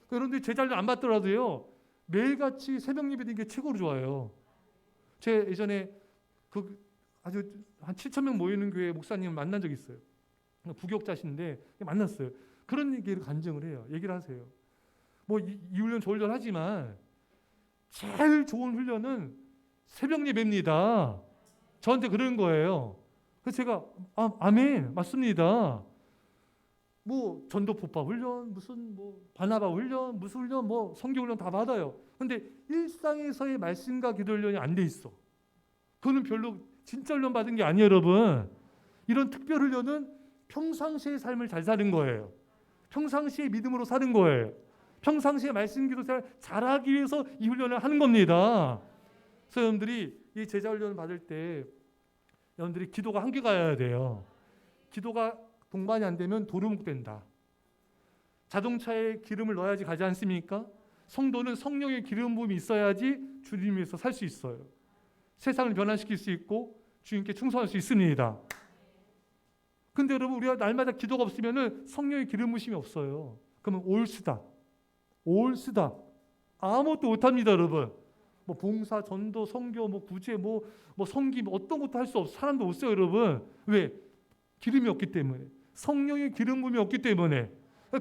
그런데 제자훈련 안 받더라도요. 매일같이 새벽 예배 드리는 게 최고로 좋아요. 제 예전에 아주 한 7,000명 모이는 교회 목사님 만난 적 있어요. 부교육자신데 만났어요. 그런 얘기를 간증을 해요. 얘기를 하세요. 이 훈련 저 훈련 하지만 제일 좋은 훈련은 새벽 예배입니다. 저한테 그러는 거예요. 그래서 제가 아멘 맞습니다. 전도 폭파 훈련 무슨 바나바 훈련 무슨 훈련 성경 훈련 다 받아요. 근데 일상에서의 말씀과 기도 훈련이 안 돼 있어. 그거는 별로 진짜 훈련 받은 게 아니에요, 여러분. 이런 특별 훈련은 평상시의 삶을 잘 사는 거예요. 평상시에 믿음으로 사는 거예요. 평상시에 말씀 기도 잘하기 위해서 이 훈련을 하는 겁니다. 그래서 여러분들이 이 제자 훈련을 받을 때 여러분들이 기도가 함께 가야 돼요. 기도가 동반이 안 되면 도루묵된다. 자동차에 기름을 넣어야지 가지 않습니까? 성도는 성령의 기름 부음이 있어야지 주님 위해서 살 수 있어요. 세상을 변화시킬 수 있고 주님께 충성할 수 있습니다. 근데 여러분 우리가 날마다 기도가 없으면 성령의 기름 부으심이 없어요. 그러면 올수다. 아무것도 못합니다, 여러분. 봉사, 전도, 선교, 구제, 성기 어떤 것도 할 수 없어. 사람도 못 써요, 여러분. 왜? 기름이 없기 때문에. 성령의 기름 부음이 없기 때문에.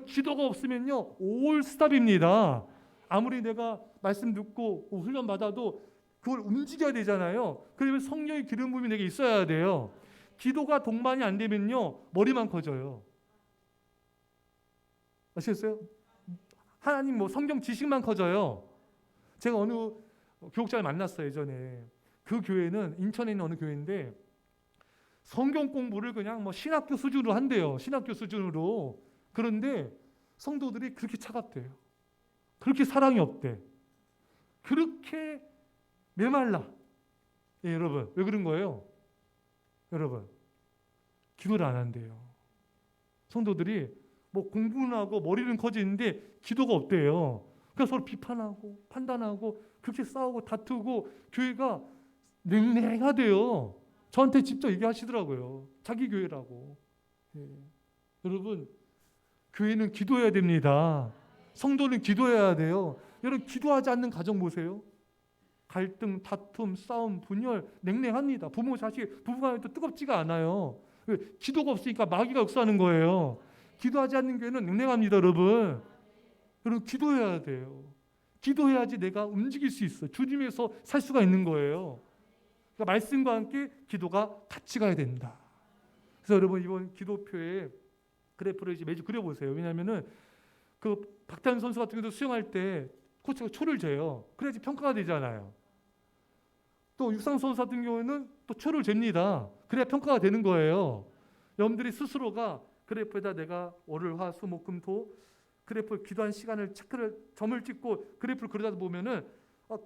기도가 없으면요, 올스탑입니다. 아무리 내가 말씀 듣고 훈련 받아도 그걸 움직여야 되잖아요. 그러면 성령의 기름 부음이 내게 있어야 돼요. 기도가 동반이 안 되면요, 머리만 커져요. 아시겠어요? 하나님 성경 지식만 커져요. 제가 어느 교육자를 만났어요, 예전에. 그 교회는 인천에 있는 어느 교회인데 성경 공부를 그냥 신학교 수준으로 한대요. 신학교 수준으로. 그런데 성도들이 그렇게 차갑대요. 그렇게 사랑이 없대. 그렇게 메말라. 예, 여러분, 왜 그런 거예요? 여러분, 기도를 안 한대요. 성도들이 공부는 하고 머리는 커지는데 기도가 없대요. 그래서 서로 비판하고 판단하고 그렇게 싸우고 다투고 교회가 냉랭하대요. 저한테 직접 얘기하시더라고요. 자기 교회라고. 예. 여러분, 교회는 기도해야 됩니다. 성도는 기도해야 돼요. 여러분, 기도하지 않는 가정 보세요. 갈등, 다툼, 싸움, 분열 냉랭합니다. 부모, 자식, 부부간에도 뜨겁지가 않아요. 왜? 기도가 없으니까 마귀가 역사하는 거예요. 기도하지 않는 교회는 냉랭합니다, 여러분. 여러분, 기도해야 돼요. 기도해야지 내가 움직일 수 있어요. 주님에서 살 수가 있는 거예요. 그러니까 말씀과 함께 기도가 같이 가야 된다. 그래서 여러분 이번 기도표에 그래프를 이제 매주 그려보세요. 왜냐하면은 그 박태환 선수 같은 경우도 수영할 때 코치가 초를 재요. 그래야지 평가가 되잖아요. 또 육상 선수 같은 경우에는 또 초를 잽니다. 그래야 평가가 되는 거예요. 여러분들이 스스로가 그래프에다 내가 월을 화, 수, 목, 금, 토 그래프 기도한 시간을 체크를 점을 찍고 그래프를 그려다 보면은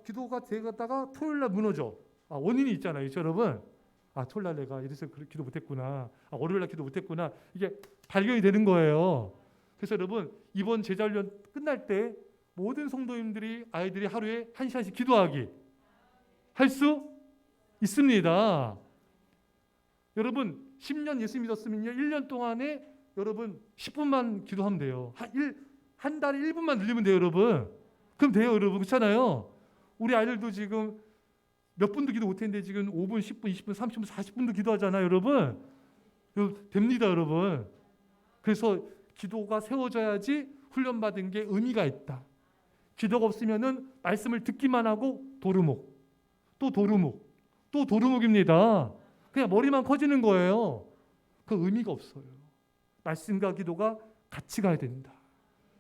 기도가 되다가 토요일 날 무너져. 원인이 있잖아요, 여러분. 토요일 날 내가 이래서 기도 못했구나. 월요일 날 기도 못했구나. 이게 발견이 되는 거예요. 그래서 여러분 이번 제자훈련 끝날 때 모든 성도님들이 아이들이 하루에 1시간씩 기도하기 할 수 있습니다. 여러분 10년 예수 믿었으면요 1년 동안에 여러분 10분만 기도하면 돼요. 한 달에 1분만 늘리면 돼요, 여러분. 그럼 돼요, 여러분. 그렇잖아요. 우리 아이들도 지금 몇 분도 기도 못했는데 지금 5분, 10분, 20분, 30분, 40분도 기도하잖아요, 여러분. 됩니다, 여러분. 그래서 기도가 세워져야지 훈련받은 게 의미가 있다. 기도가 없으면은 말씀을 듣기만 하고 도루묵, 또 도루묵, 또 도루묵입니다. 그냥 머리만 커지는 거예요. 그 의미가 없어요. 말씀과 기도가 같이 가야 된다.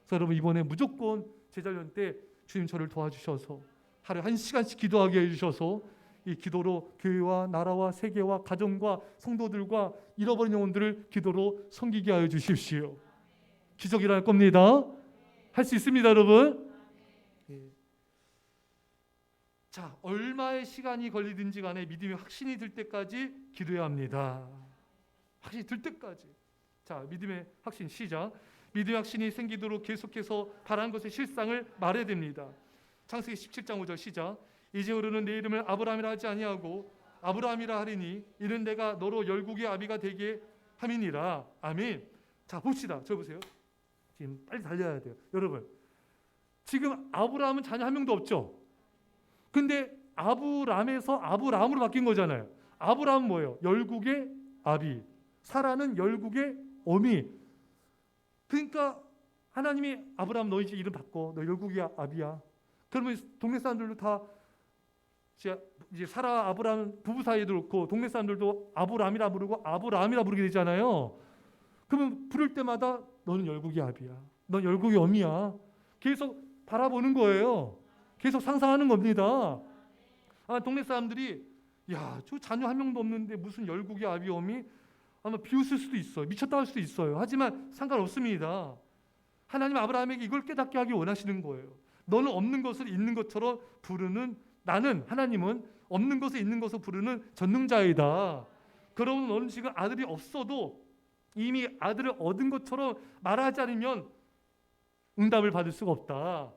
그래서 여러분 이번에 무조건 제자훈련 때 주님 저를 도와주셔서 하루에 1시간씩 기도하게 해주셔서 이 기도로 교회와 나라와 세계와 가정과 성도들과 잃어버린 영혼들을 기도로 섬기게 하여 주십시오. 기적이 일어날 겁니다. 할 수 있습니다, 여러분. 자, 얼마의 시간이 걸리든지 간에 믿음이 확신이 들 때까지 기도해야 합니다. 확신이 들 때까지. 자, 믿음의 확신 시작. 믿음의 확신이 생기도록 계속해서 바라는 것의 실상을 말해야 됩니다. 창세기 17장 5절 시작. 이제부로는 내 이름을 아브라함이라 하지 아니하고 아브라함이라 하리니 이는 내가 너로 열국의 아비가 되게 함이니라. 아멘. 자, 봅시다. 저 보세요. 지금 빨리 달려야 돼요. 여러분 지금 아브라함은 자녀 한 명도 없죠. 근데 아브람에서 아브라함으로 바뀐 거잖아요. 아브라함은 뭐예요? 열국의 아비. 사라는 열국의 어미. 그러니까 하나님이 아브라함 너 이제 이름 바꿔. 너 열국의 아비야. 그러면 동네 사람들도 다 이제 사라 아브라함 부부 사이에도 그렇고 동네 사람들도 아브람이라 부르고 아브라함이라 부르게 되잖아요. 그러면 부를 때마다 너는 열국의 아비야. 넌 열국의 어미야. 계속 바라보는 거예요. 계속 상상하는 겁니다. 동네 사람들이 야, 저 자녀 한 명도 없는데 무슨 열국의 아비 어미? 아마 비웃을 수도 있어요. 미쳤다 할 수도 있어요. 하지만 상관없습니다. 하나님 아브라함에게 이걸 깨닫게 하기 원하시는 거예요. 너는 없는 것을 있는 것처럼 부르는 나는 하나님은 없는 것을 있는 것으로 부르는 전능자이다. 그러면 너는 지금 아들이 없어도 이미 아들을 얻은 것처럼 말하지 않으면 응답을 받을 수가 없다.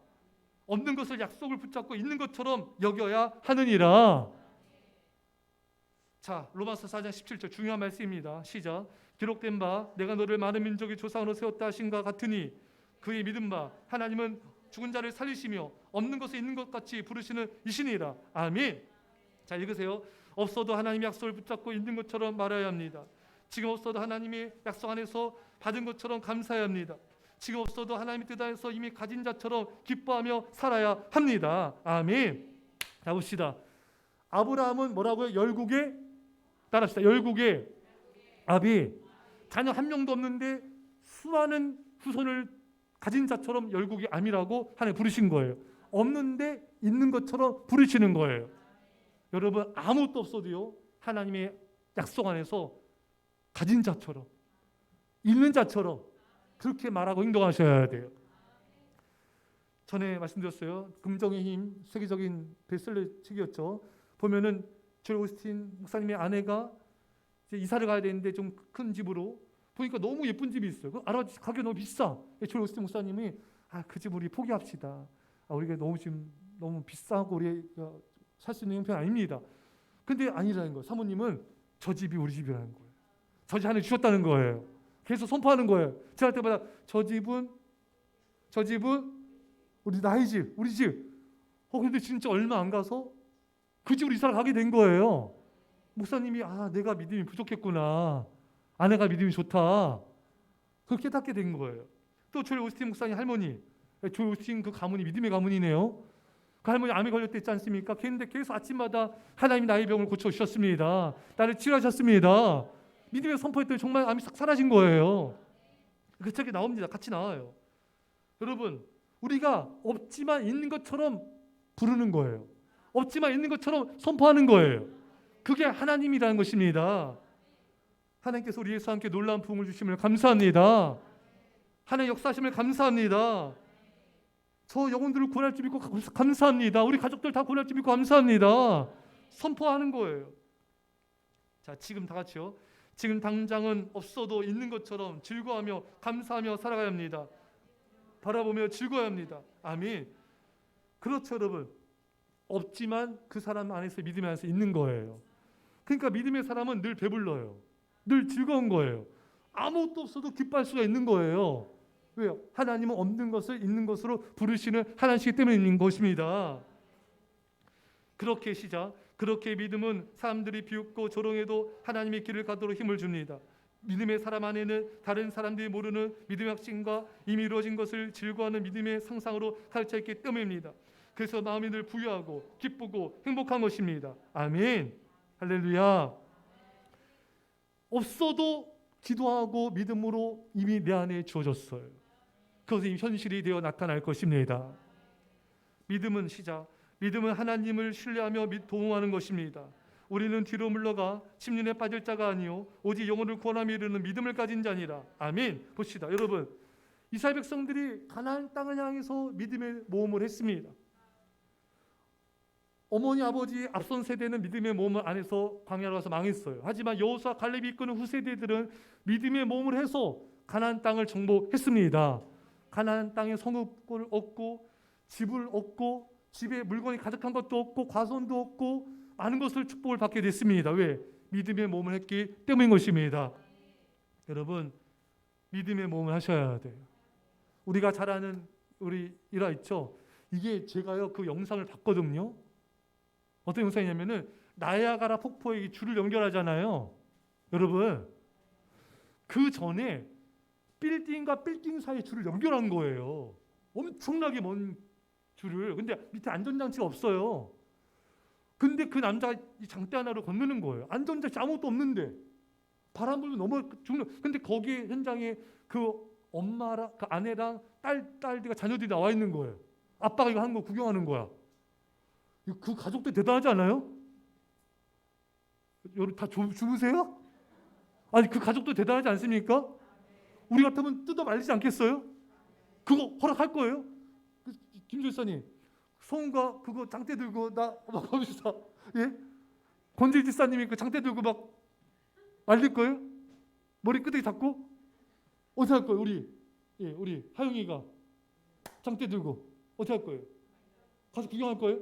없는 것을 약속을 붙잡고 있는 것처럼 여겨야 하느니라. 자, 로마서 4장 17절 중요한 말씀입니다. 시작. 기록된 바 내가 너를 많은 민족의 조상으로 세웠다 하신과 같으니 그의 믿은 바 하나님은 죽은 자를 살리시며 없는 것을 있는 것 같이 부르시는 이시니라. 아멘. 자, 읽으세요. 없어도 하나님의 약속을 붙잡고 있는 것처럼 말해야 합니다. 지금 없어도 하나님의 약속 안에서 받은 것처럼 감사해야 합니다. 지금 없어도 하나님의 뜻 안에서 이미 가진 자처럼 기뻐하며 살아야 합니다. 아멘. 자, 봅시다. 아브라함은 뭐라고요? 열국의 따라합시다. 열국의 아비. 자녀 한 명도 없는데 수많은 후손을 가진 자처럼 열국의 아미라고 하나님 부르신 거예요. 없는데 있는 것처럼 부르시는 거예요. 여러분 아무것도 없어도요 하나님의 약속 안에서 가진 자처럼 있는 자처럼 그렇게 말하고 행동하셔야 돼요. 전에 말씀드렸어요. 긍정의 힘 세계적인 베스트셀러 책이었죠. 보면은 조엘 오스틴 목사님의 아내가 이제 이사를 가야 되는데 좀 큰 집으로 보니까 너무 예쁜 집이 있어요. 알아봤지 가격 너무 비싸. 조엘 오스틴 목사님이 그 집 우리 포기합시다. 우리가 너무 지금 너무 비싸고 우리가 살 수 있는 형편 아닙니다. 근데 아니라는 거예요. 사모님은 저 집이 우리 집이라는 거예요. 저 집 하나 주셨다는 거예요. 계속 선포하는 거예요. 제가 할 때마다 저 집은 우리 나의 집, 우리 집. 근데 진짜 얼마 안 가서 그 집으로 이사를 가게 된 거예요. 목사님이 내가 믿음이 부족했구나. 아내가 믿음이 좋다. 그걸 깨닫게 된 거예요. 또 조엘 오스틴 목사님 할머니, 조엘 오스틴 그 가문이 믿음의 가문이네요. 그 할머니 암이 걸렸댔지 않습니까? 그런데 계속 아침마다 하나님이 나의 병을 고쳐주셨습니다. 나를 치료하셨습니다. 믿음의 선포했더니 정말 암이 싹 사라진 거예요. 그 책에 나옵니다. 같이 나와요. 여러분, 우리가 없지만 있는 것처럼 부르는 거예요. 없지만 있는 것처럼 선포하는 거예요. 그게 하나님이라는 것입니다. 하나님께서 우리 예수와 함께 놀라운 부흥을 주심을 감사합니다. 하나님 역사하심을 감사합니다. 저 영혼들을 구원할 줄 믿고 감사합니다. 우리 가족들 다 구원할 줄 믿고 감사합니다. 선포하는 거예요. 자, 지금 다 같이요. 지금 당장은 없어도 있는 것처럼 즐거워하며 감사하며 살아가야 합니다. 바라보며 즐거워야 합니다. 아멘. 그렇죠, 여러분. 없지만 그 사람 안에서 믿음 안에서 있는 거예요. 그러니까 믿음의 사람은 늘 배불러요. 늘 즐거운 거예요. 아무것도 없어도 기뻐할 수가 있는 거예요. 왜요? 하나님은 없는 것을 있는 것으로 부르시는 하나님이기 때문에 있는 것입니다. 그렇게 시작. 그렇게 믿음은 사람들이 비웃고 조롱해도 하나님의 길을 가도록 힘을 줍니다. 믿음의 사람 안에는 다른 사람들이 모르는 믿음의 확신과 이미 이루어진 것을 즐거워하는 믿음의 상상으로 가르쳐 있기 때문입니다. 그래서 마음이 늘 부유하고 기쁘고 행복한 것입니다. 아멘. 할렐루야. 없어도 기도하고 믿음으로 이미 내 안에 주어졌어요. 그것이 현실이 되어 나타날 것입니다. 믿음은 시작. 믿음은 하나님을 신뢰하며 도움하는 것입니다. 우리는 뒤로 물러가 침륜에 빠질 자가 아니요 오직 영혼을 구원하며 이르는 믿음을 가진 자니라. 아멘. 봅시다. 여러분, 이스라엘 백성들이 가나안 땅을 향해서 믿음의 모험을 했습니다. 어머니 아버지 앞선 세대는 믿음의 모험을 안 해서 광야로 가서 망했어요. 하지만 여호수아 갈렙이 이끄는 후세대들은 믿음의 모험을 해서 가나안 땅을 정복했습니다. 가나안 땅에 성읍을 얻고 집을 얻고 집에 물건이 가득한 것도 얻고 과손도 얻고 많은 것을 축복을 받게 됐습니다. 왜? 믿음의 모험을 했기 때문인 것입니다. 여러분, 믿음의 모험을 하셔야 돼요. 우리가 잘 아는 우리 일화 있죠? 이게 제가요 그 영상을 봤거든요. 어떤 영상이냐면은 나야가라 폭포에 줄을 연결하잖아요. 여러분, 그 전에 빌딩과 빌딩 사이에 줄을 연결한 거예요. 엄청나게 먼 줄을. 근데 밑에 안전장치가 없어요. 근데 그 남자가 이 장대 하나로 건너는 거예요. 안전장치 아무것도 없는데 바람 불면 넘어 죽는. 근데 거기 현장에 그 엄마랑 그 아내랑 딸들과 자녀들이 나와 있는 거예요. 아빠가 이거 하는 거 구경하는 거야. 그 가족들 대단하지 않아요? 여러분 다 주무세요? 아니 그 가족도 대단하지 않습니까? 우리 같으면 뜯어 말리지 않겠어요? 그거 허락할 거예요? 김 조사님, 소은가 그거 장대 들고 나 막 거기서 예? 권재 지사님이 그 장대 들고 막 말릴 거예요? 머리 끄덕이 잡고 어떻게 할 거예요? 우리 하영이가 장대 들고 어떻게 할 거예요? 가서 구경할 거예요?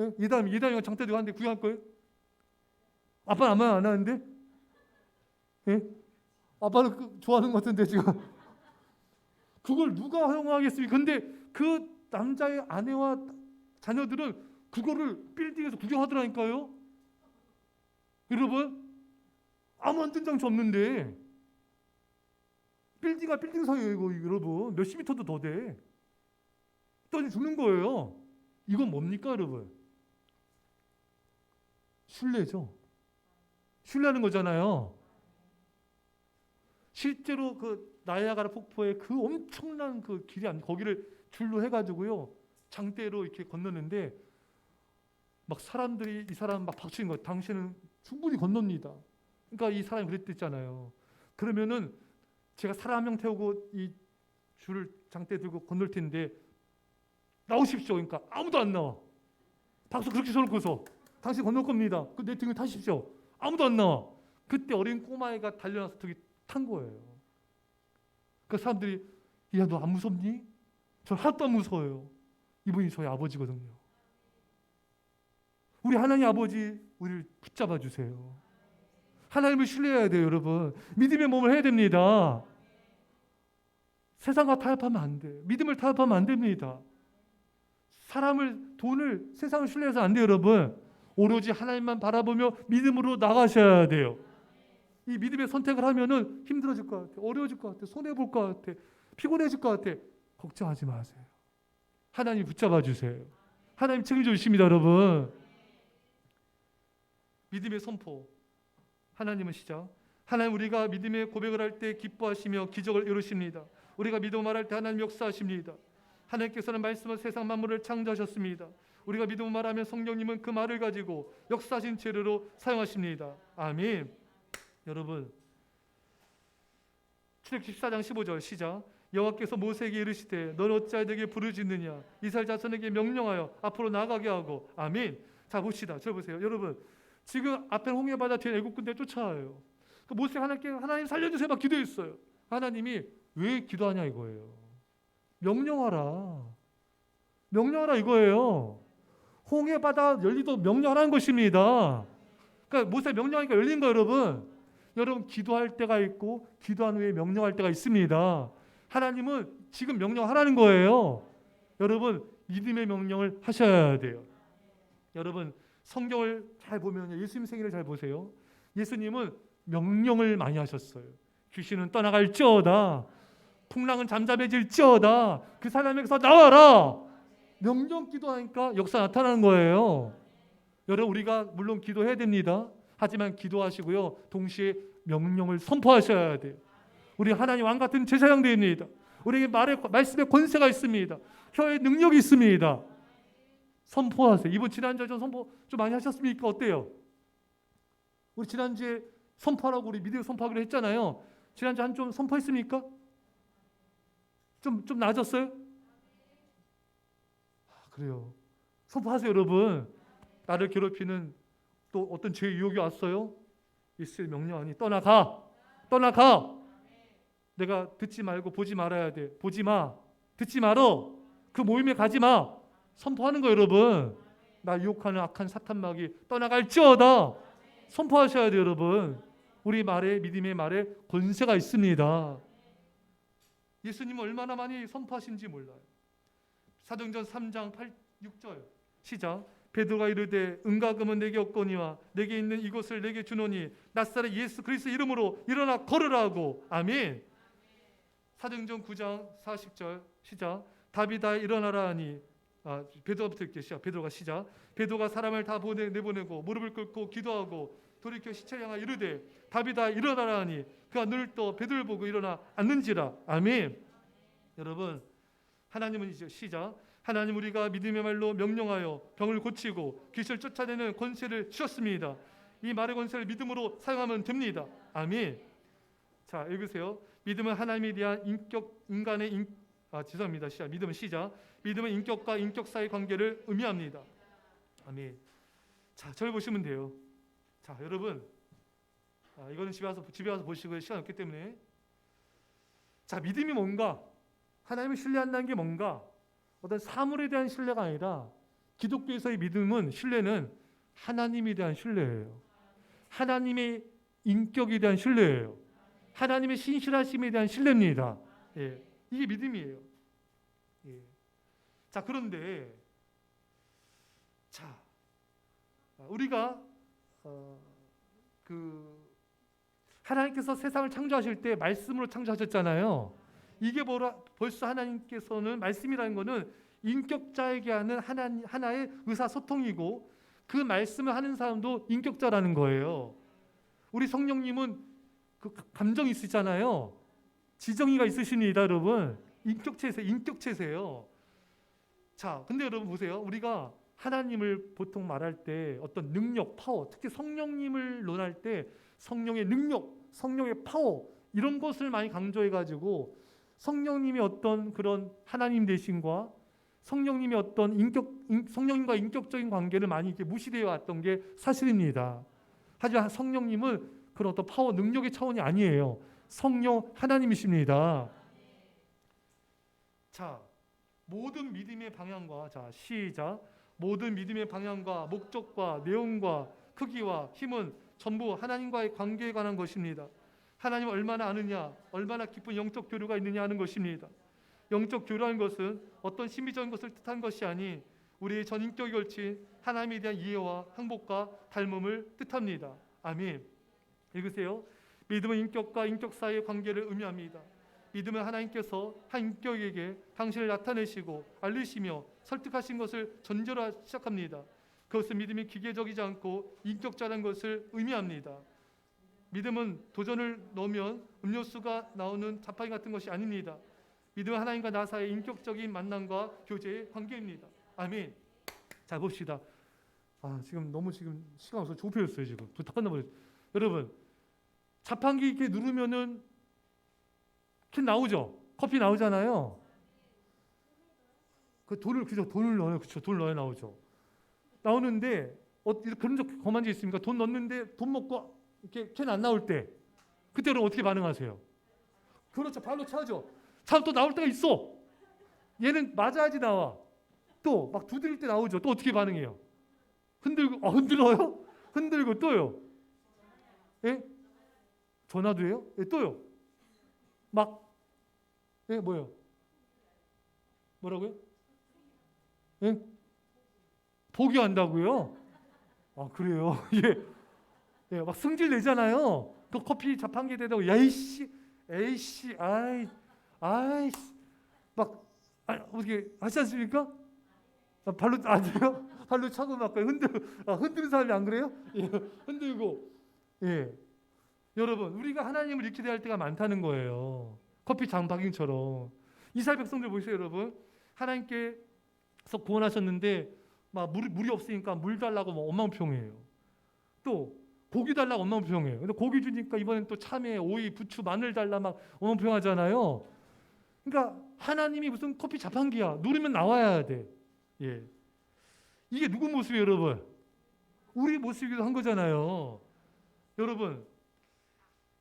예? 이다음이가 장대 들고 하는데 구경할 거예요? 아빠는 아무 말 안 하는데? 예? 아빠는 좋아하는 것 같은데 지금 그걸 누가 허용하겠습니까? 근데 그 남자의 아내와 자녀들은 그거를 빌딩에서 구경하더라니까요. 여러분, 아무 안전장치 없는데 빌딩과 빌딩 사이에 이거 여러분 몇십 미터도 더 돼. 떨어져 죽는 거예요. 이건 뭡니까 여러분? 신뢰죠. 신뢰하는 거잖아요. 실제로 그 나야가라 폭포의 그 엄청난 그 길이 거기를 줄로 해가지고요 장대로 이렇게 건너는데 막 사람들이 이 사람 막 박치는 거예요. 당신은 충분히 건넙니다. 그러니까 이 사람이 그랬댔잖아요. 그러면은 제가 사람 한 명 태우고 이 줄을 장대 들고 건널 텐데 나오십시오. 그러니까 아무도 안 나와. 박수 그렇게 쳐놓고서 당신 건널 겁니다. 그 내 등을 타십시오. 아무도 안 나와. 그때 어린 꼬마애가 달려나서 저기 탄 거예요. 그 사람들이 야 너 안 무섭니? 저 하나도 안 무서워요. 이분이 저희 아버지거든요. 우리 하나님 아버지 우리를 붙잡아 주세요. 하나님을 신뢰해야 돼요, 여러분. 믿음의 몸을 해야 됩니다. 세상과 타협하면 안 돼요. 믿음을 타협하면 안 됩니다. 사람을, 돈을, 세상을 신뢰해서 안 돼요, 여러분. 오로지 하나님만 바라보며 믿음으로 나가셔야 돼요. 이 믿음의 선택을 하면은 힘들어질 것 같아, 어려워질 것 같아, 손해볼 것 같아, 피곤해질 것 같아. 걱정하지 마세요. 하나님 붙잡아 주세요. 하나님 책임져 주십니다, 여러분. 믿음의 선포. 하나님은 시작. 하나님 우리가 믿음의 고백을 할 때 기뻐하시며 기적을 이루십니다. 우리가 믿음을 말할 때 하나님 역사하십니다. 하나님께서는 말씀으로 세상 만물을 창조하셨습니다. 우리가 믿음을 말하면 성령님은 그 말을 가지고 역사하신 재료로 사용하십니다. 아멘. 여러분, 출애굽기 14장 15절 시작. 여호와께서 모세에게 이르시되 너는 어찌하여 내게 부르짖느냐 이스라엘 자손에게 명령하여 앞으로 나가게 하고. 아멘. 자 봅시다. 저 보세요. 여러분, 지금 앞에 홍해바다 뒤에 애국 군대 쫓아와요. 그 모세가 하나님께 하나님 살려주세요 막 기도했어요. 하나님이 왜 기도하냐 이거예요. 명령하라. 명령하라 이거예요. 홍해바다 열리도록 명령하라는 것입니다. 그러니까 모세 명령하니까 열린 거예요, 여러분. 여러분, 기도할 때가 있고 기도한 후에 명령할 때가 있습니다. 하나님은 지금 명령하라는 거예요. 여러분, 믿음의 명령을 하셔야 돼요. 여러분, 성경을 잘 보면 예수님 생애를 잘 보세요. 예수님은 명령을 많이 하셨어요. 귀신은 떠나갈지어다. 풍랑은 잠잠해질지어다. 그 사람에게서 나와라. 명령 기도하니까 역사 나타나는 거예요. 여러분, 우리가 물론 기도해야 됩니다. 하지만 기도하시고요, 동시에 명령을 선포하셔야 돼요. 우리 하나님 왕 같은 제사장 됩니다. 우리에게 말씀의 권세가 있습니다. 혀의 능력이 있습니다. 선포하세요. 이번 지난주에 좀 선포 좀 많이 하셨습니까? 어때요? 우리 지난주에 선포하라고 우리 미디어 선포하기로 했잖아요. 지난주에 한 좀 선포했습니까? 좀 나아졌어요? 그래요. 선포하세요, 여러분. 나를 괴롭히는 또 어떤 죄의 유혹이 왔어요? 있을 명령하니 떠나가. 떠나가. 내가 듣지 말고 보지 말아야 돼. 보지 마. 듣지 말어. 그 모임에 가지 마. 선포하는 거예요, 여러분. 나 유혹하는 악한 사탄마귀 떠나갈지어다. 선포하셔야 돼요, 여러분. 우리 말에, 믿음의 말에 권세가 있습니다. 예수님은 얼마나 많이 선포하신지 몰라요. 사도행전 3장 6절 시작. 베드로가 이르되 은과 금은 내게 없거니와 내게 있는 이것을 내게 주노니 나사렛 예수 그리스도 이름으로 일어나 걸으라 하고. 아멘. 사도행전 9장 40절 시작. 다비다 일어나라 하니. 베드로부터 읽게 시작. 베드로가 시작. 베드로가 사람을 다 내보내고 무릎을 꿇고 기도하고 돌이켜 시체를 향하여 이르되 다비다 일어나라 하니 그가 눈을 떠 베드로를 보고 일어나 앉는지라. 아멘. 여러분, 하나님은 이제 시작. 하나님 우리가 믿음의 말로 명령하여 병을 고치고 귀신을 쫓아내는 권세를 주셨습니다. 이 말의 권세를 믿음으로 사용하면 됩니다. 아멘. 자, 읽으세요. 믿음은 하나님에 대한 죄송합니다. 시작. 믿음은 시작. 믿음은 인격과 인격 사이의 관계를 의미합니다. 아멘. 자, 저를 보시면 돼요. 자, 여러분, 이거는 집에 와서 보시고 시간 없기 때문에. 자, 믿음이 뭔가? 하나님을 신뢰한다는 게 뭔가? 어떤 사물에 대한 신뢰가 아니라 기독교에서의 믿음은 신뢰는 하나님에 대한 신뢰예요. 하나님의 인격에 대한 신뢰예요. 하나님의 신실하심에 대한 신뢰입니다. 예, 이게 믿음이에요. 예. 자, 그런데 우리가 하나님께서 세상을 창조하실 때 말씀으로 창조하셨잖아요. 이게 벌써 하나님께서는 말씀이라는 것은 인격자에게 하는 하나의 의사소통이고 그 말씀을 하는 사람도 인격자라는 거예요. 우리 성령님은 그 감정이 있으시잖아요. 지정의가 있으십니다, 여러분. 인격체세요. 자, 근데 여러분 보세요. 우리가 하나님을 보통 말할 때 어떤 능력, 파워, 특히 성령님을 논할 때 성령의 능력, 성령의 파워 이런 것을 많이 강조해가지고 성령님이 어떤 그런 하나님 되심과 성령님의 어떤 성령님과 인격적인 관계를 많이 이렇게 무시되어 왔던 게 사실입니다. 하지만 성령님은 그런 어떤 파워, 능력의 차원이 아니에요. 성령 하나님이십니다. 자, 모든 믿음의 방향과 시작. 모든 믿음의 방향과 목적과 내용과 크기와 힘은 전부 하나님과의 관계에 관한 것입니다. 하나님을 얼마나 아느냐, 얼마나 깊은 영적 교류가 있느냐 하는 것입니다. 영적 교류라는 것은 어떤 심리적인 것을 뜻한 것이 아닌 우리의 전인격이 걸친 하나님에 대한 이해와 항복과 닮음을 뜻합니다. 아멘. 읽으세요. 믿음은 인격과 인격 사이의 관계를 의미합니다. 믿음은 하나님께서 한 인격에게 당신을 나타내시고 알리시며 설득하신 것을 전제로 시작합니다. 그것은 믿음이 기계적이지 않고 인격자라는 것을 의미합니다. 믿음은 도전을 넣으면 음료수가 나오는 자판기 같은 것이 아닙니다. 믿음은 하나님과 나 사이의 인격적인 만남과 교제의 관계입니다. 아멘. 자, 봅시다. 지금 너무 시간 없어서 좁혀졌어요. 지금 답답한 버렸어요. 여러분, 자판기 이렇게 누르면은 캔 나오죠. 커피 나오잖아요. 그 돈을 넣어요. 그렇죠. 돈을 넣어야 나오죠. 나오는데 그런 적 거만 적 있습니까? 돈 넣는데 돈 먹고 이렇게 캔 안 나올 때 그때는 어떻게 반응하세요? 그렇죠. 발로 차죠. 참 또 나올 때가 있어. 얘는 맞아야지 나와. 또 막 두드릴 때 나오죠. 또 어떻게 반응해요? 흔들어요? 흔들고 또요. 예? 전화도 해요? 예, 또요. 뭐요? 뭐라고요? 예? 포기한다고요? 그래요. 예, 막 승질 내잖아요. 또 커피 자판기에 대다가 에이씨, 어떻게 하지 않습니까? 발로 안 돼요? 발로 차고 막 흔드는 사람이 안 그래요? 예, 흔들고. 예. 여러분, 우리가 하나님을 이렇게 대할 때가 많다는 거예요. 커피 장박인처럼. 이스라엘 백성들 보세요, 여러분. 하나님께서 구원하셨는데 막 물이 없으니까 물 달라고 막 엉망표명해요. 또 고기 달라고 엉망표명해요. 근데 고기 주니까 이번엔 또 참외, 오이, 부추, 마늘 달라 막 엉망표명하잖아요. 그러니까 하나님이 무슨 커피 자판기야. 누르면 나와야 돼. 예. 이게 누구 모습이에요, 여러분? 우리 모습이기도 한 거잖아요. 여러분,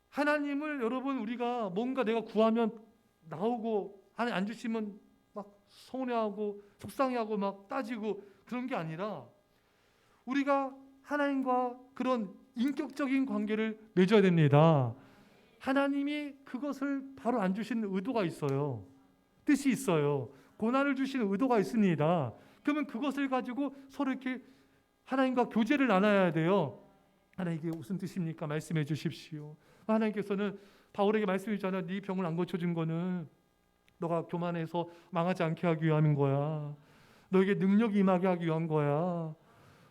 하나님을 우리가 뭔가 내가 구하면 나오고 하나님 안 주시면 막 서운해하고 속상해하고 막 따지고 그런 게 아니라 우리가 하나님과 그런 인격적인 관계를 맺어야 됩니다. 하나님이 그것을 바로 안 주시는 의도가 있어요. 뜻이 있어요. 고난을 주시는 의도가 있습니다. 그러면 그것을 가지고 서로 이렇게 하나님과 교제를 나눠야 돼요. 하나님 이게 무슨 뜻입니까? 말씀해 주십시오. 하나님께서는 바울에게 말씀했잖아요. 네 병을 안 고쳐준 거는 너가 교만해서 망하지 않게 하기 위함인 거야. 너에게 능력이 임하게 하기 위한 거야.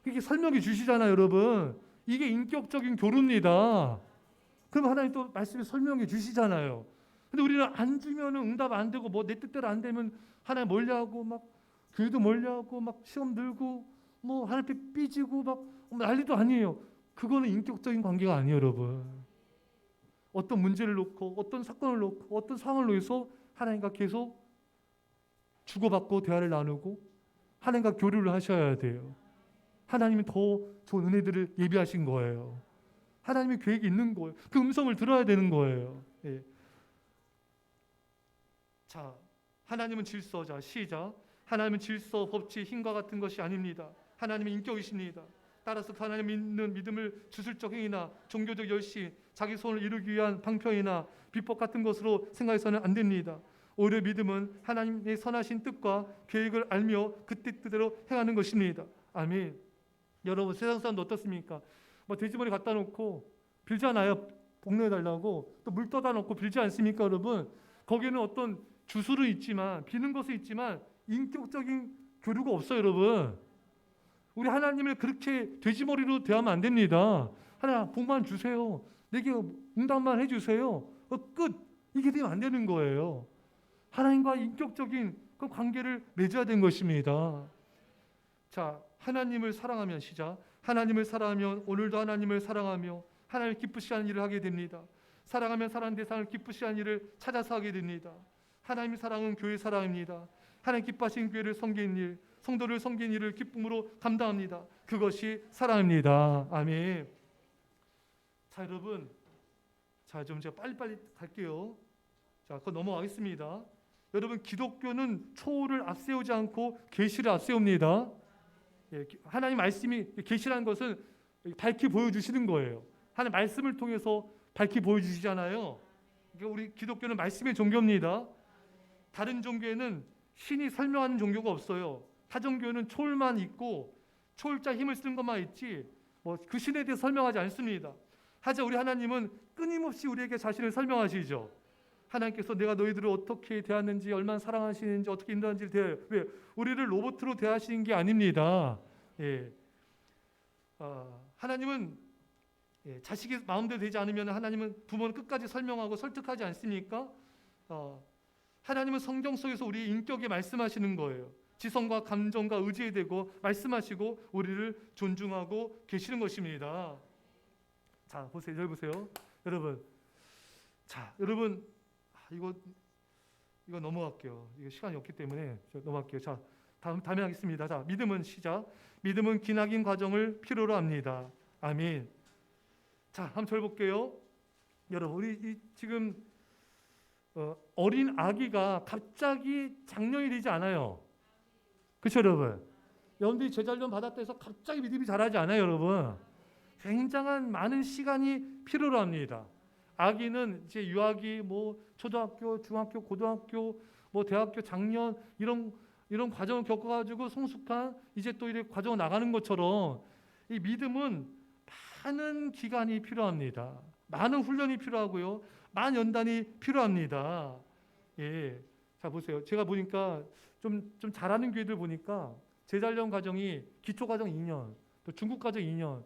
이렇게 설명해 주시잖아요, 여러분. 이게 인격적인 교류입니다. 그럼 하나님 또 말씀에 설명해 주시잖아요. 근데 우리는 안 주면은 응답 안 되고 뭐 내 뜻대로 안 되면 하나님 멀리하고 막 교회도 멀리하고 막 시험 들고 뭐 하나님 앞에 삐지고 막 난리도 아니에요. 그거는 인격적인 관계가 아니에요, 여러분. 어떤 문제를 놓고 어떤 사건을 놓고 어떤 상황을 놓아서 하나님과 계속 주고받고 대화를 나누고 하나님과 교류를 하셔야 돼요. 하나님이 더 좋은 은혜들을 예비하신 거예요. 하나님의 계획이 있는 거예요. 그 음성을 들어야 되는 거예요. 예. 자, 하나님은 질서자, 시작. 하나님은 질서, 법칙, 힘과 같은 것이 아닙니다. 하나님은 인격이십니다. 따라서 하나님 믿는 믿음을 주술적 행위나 종교적 열심, 자기 손을 이루기 위한 방편이나 비법 같은 것으로 생각해서는 안 됩니다. 오히려 믿음은 하나님의 선하신 뜻과 계획을 알며 그 뜻대로 행하는 것입니다. 아멘. 여러분, 세상 사람도 어떻습니까? 뭐 돼지머리 갖다 놓고 빌잖아요. 복내달라고. 또 물 떠다 놓고 빌지 않습니까, 여러분? 거기는 어떤 주술은 있지만 비는 것은 있지만 인격적인 교류가 없어요, 여러분. 우리 하나님을 그렇게 돼지머리로 대하면 안 됩니다. 하나님 복만 주세요. 내게 응답만 해주세요. 끝. 이게 되면 안 되는 거예요. 하나님과 인격적인 그 관계를 맺어야 되는 것입니다. 자, 하나님을 사랑하면 시작. 하나님을 사랑하면 오늘도 하나님을 사랑하며 하나님을 기쁘시게 하는 일을 하게 됩니다. 사랑하면 사랑하는 대상을 기쁘시게 하는 일을 찾아서 하게 됩니다. 하나님의 사랑은 교회 사랑입니다. 하나님 기뻐하신 교회를 섬기는 일, 성도를 섬기는 일을 기쁨으로 감당합니다. 그것이 사랑입니다. 아멘. 자, 여러분, 좀 제가 빨리빨리 갈게요. 자, 그거 넘어가겠습니다. 여러분, 기독교는 초를 앞세우지 않고 계시를 앞세웁니다. 예, 하나님 말씀이 계시라는 것은 밝히 보여주시는 거예요. 하나님 말씀을 통해서 밝히 보여주시잖아요. 그러니까 우리 기독교는 말씀의 종교입니다. 다른 종교에는 신이 설명하는 종교가 없어요. 타종교는 초월만 있고 초월자 힘을 쓰는 것만 있지 뭐 그 신에 대해 설명하지 않습니다. 하지만 우리 하나님은 끊임없이 우리에게 자신을 설명하시죠. 하나님께서 내가 너희들을 어떻게 대하는지, 얼마나 사랑하시는지, 어떻게 인도하는지를 대해요. 왜? 우리를 로봇으로 대하시는 게 아닙니다. 예. 하나님은 자식이 마음대로 되지 않으면 하나님은 부모는 끝까지 설명하고 설득하지 않습니까? 하나님은 성경 속에서 우리 인격에 말씀하시는 거예요. 지성과 감정과 의지에 대고 말씀하시고 우리를 존중하고 계시는 것입니다. 자, 보세요. 여기 보세요. 여러분. 자, 여러분, 이거 넘어갈게요. 이거 시간이 없기 때문에 넘어갈게요. 자, 다음에 하겠습니다. 자, 믿음은 시작. 믿음은 기나긴 과정을 필요로 합니다. 아멘. 자, 한번 절 볼게요. 여러분, 우리 지금 어린 아기가 갑자기 장년이 되지 않아요. 그렇죠, 여러분? 여러분들이 제자훈련 받았다 해서 갑자기 믿음이 자라지 않아요, 여러분. 굉장한 많은 시간이 필요로 합니다. 아기는 이제 유아기, 뭐 초등학교, 중학교, 고등학교, 뭐 대학교, 장년 이런 과정을 겪어가지고 성숙한 이제 또 이렇게 과정을 나가는 것처럼 이 믿음은 많은 기간이 필요합니다. 많은 훈련이 필요하고요, 많은 연단이 필요합니다. 예, 자 보세요. 제가 보니까 좀 잘하는 교회들 보니까 제자훈련 과정이 기초 과정 2년, 또 중급 과정 2년,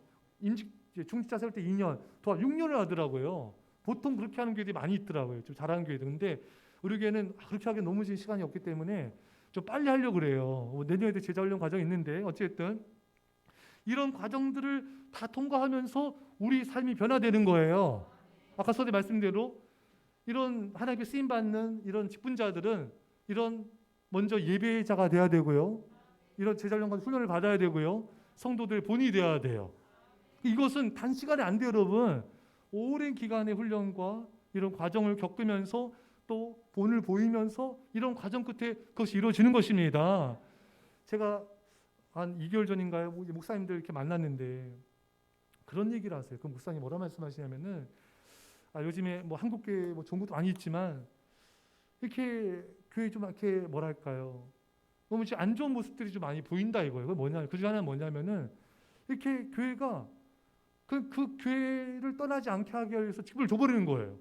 중직자 세울 때 2년, 더 6년을 하더라고요. 보통 그렇게 하는 교회들이 많이 있더라고요. 좀 잘하는 교회들. 근데 우리 교회는 그렇게 하기엔 너무 시간이 없기 때문에 좀 빨리 하려고 그래요. 내년에도 제자훈련 과정이 있는데 어쨌든 이런 과정들을 다 통과하면서 우리 삶이 변화되는 거예요. 아까 서대 말씀대로 이런 하나님께 쓰임 받는 이런 직분자들은 이런 먼저 예배자가 돼야 되고요. 이런 제자훈련 과정 훈련을 받아야 되고요. 성도들 본이 되어야 돼요. 이것은 단시간에 안 돼요, 여러분. 오랜 기간의 훈련과 이런 과정을 겪으면서 또 본을 보이면서 이런 과정 끝에 그것이 이루어지는 것입니다. 제가 한 2개월 전인가요? 목사님들 이렇게 만났는데 그런 얘기를 하세요. 그 목사님 뭐라 말씀하시냐면은 요즘에 뭐 한국교회 뭐 좋은 것도 많이 있지만 이렇게 교회 좀 이렇게 뭐랄까요? 너무 안 좋은 모습들이 좀 많이 보인다 이거예요. 그 중에 하나는 뭐냐면은 이렇게 교회가 그 교회를 떠나지 않게 하기 위해서 직분을 줘버리는 거예요.